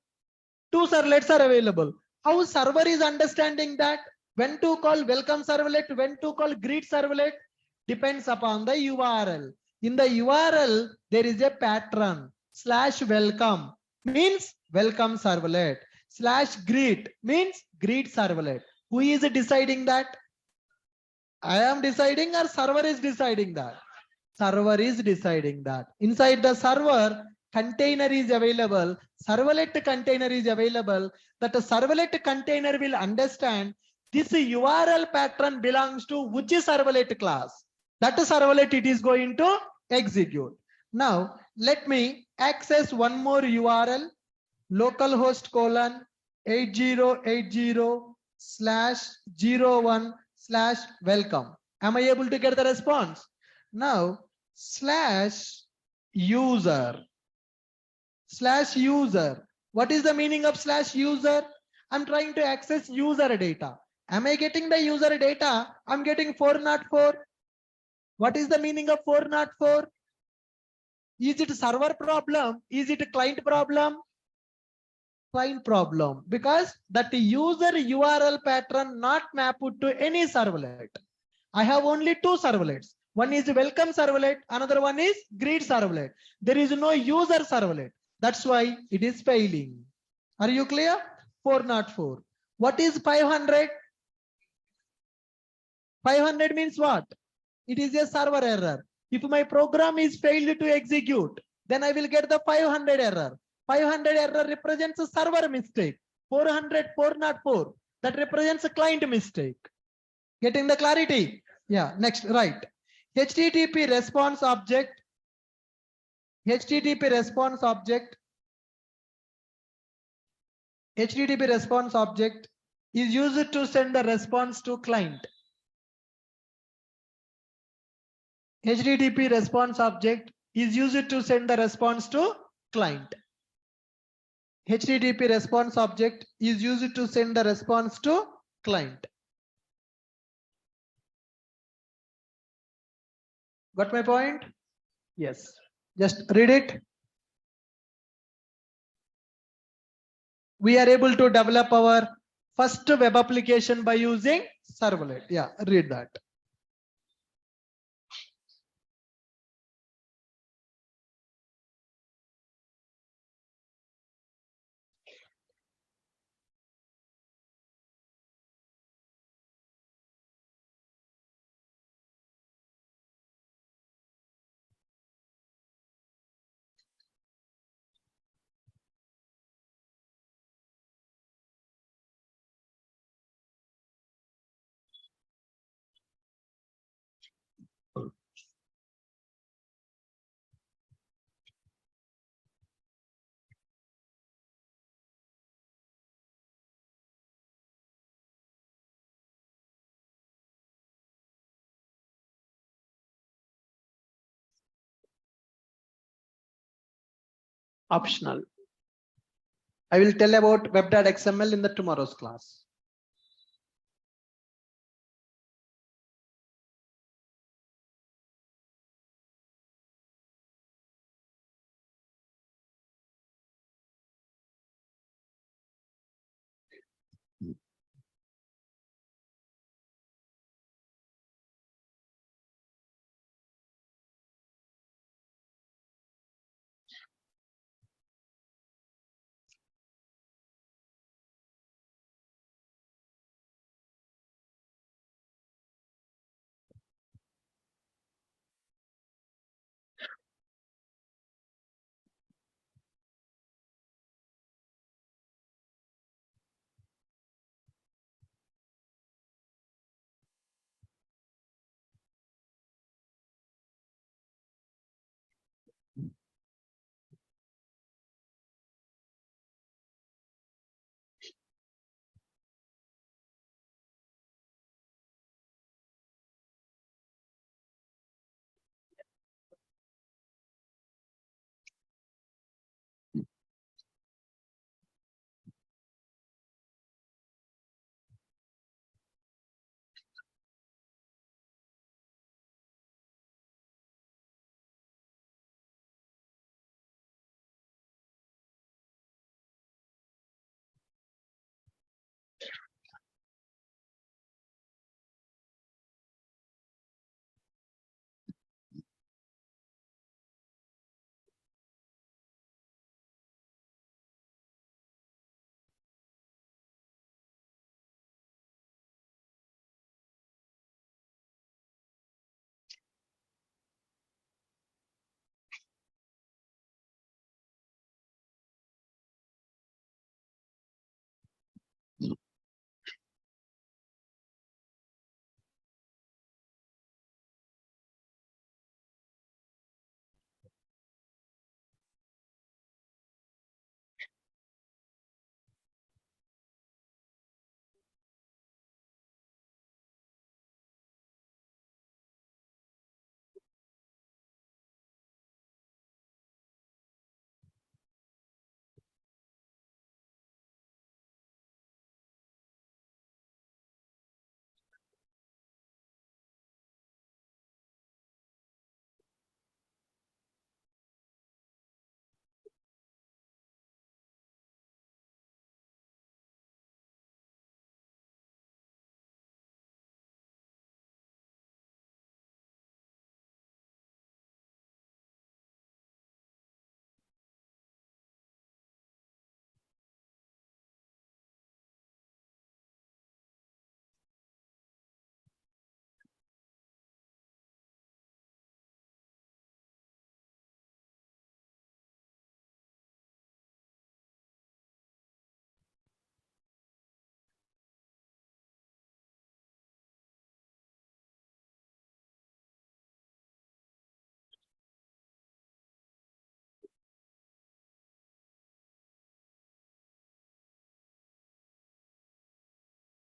Two servlets are available. How server is understanding that? When to call welcome servlet, when to call greet servlet, depends upon the URL. In the URL, there is a pattern. /welcome means welcome servlet. /greet means greet servlet. Who is deciding that? I am deciding or server is deciding that? Server is deciding that. Inside the server, container is available. Servlet container is available. That the servlet container will understand this URL pattern belongs to which servlet class. That servlet it is going to execute. Now, let me access one more URL, localhost /8080/01/welcome. Am I able to get the response? Now, /user. What is the meaning of /user? I'm trying to access user data. Am I getting the user data? I'm getting 404. What is the meaning of 404? Is it server problem? Is it a client problem? Client problem, because that user URL pattern not mapped to any servlet. I have only two servlets. One is welcome servlet, another one is greet servlet. There is no user servlet. That's why it is failing. Are you clear? 404. What is 500? 500 means what? It is a server error. If my program is failed to execute, then I will get the 500 error. 500 error represents a server mistake. 404, that represents a client mistake. Getting the clarity? Yeah, next, right. HTTP response object. HTTP response object is used to send the response to client. HTTP response object is used to send the response to client. HTTP response object is used to send the response to client. Got my point? Yes. Just read it. We are able to develop our first web application by using servlet. Yeah, read that. Optional. I will tell about web.xml in the tomorrow's class.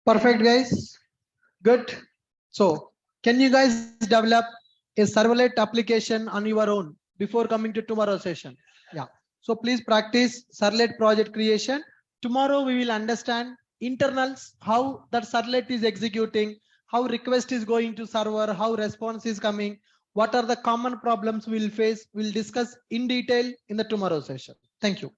Perfect, guys. Good. So, can you guys develop a servlet application on your own before coming to tomorrow's session? Yeah. So please practice servlet project creation. Tomorrow we will understand internals, how that servlet is executing, how request is going to server, how response is coming, what are the common problems we will face. We'll discuss in detail in the tomorrow session. Thank you.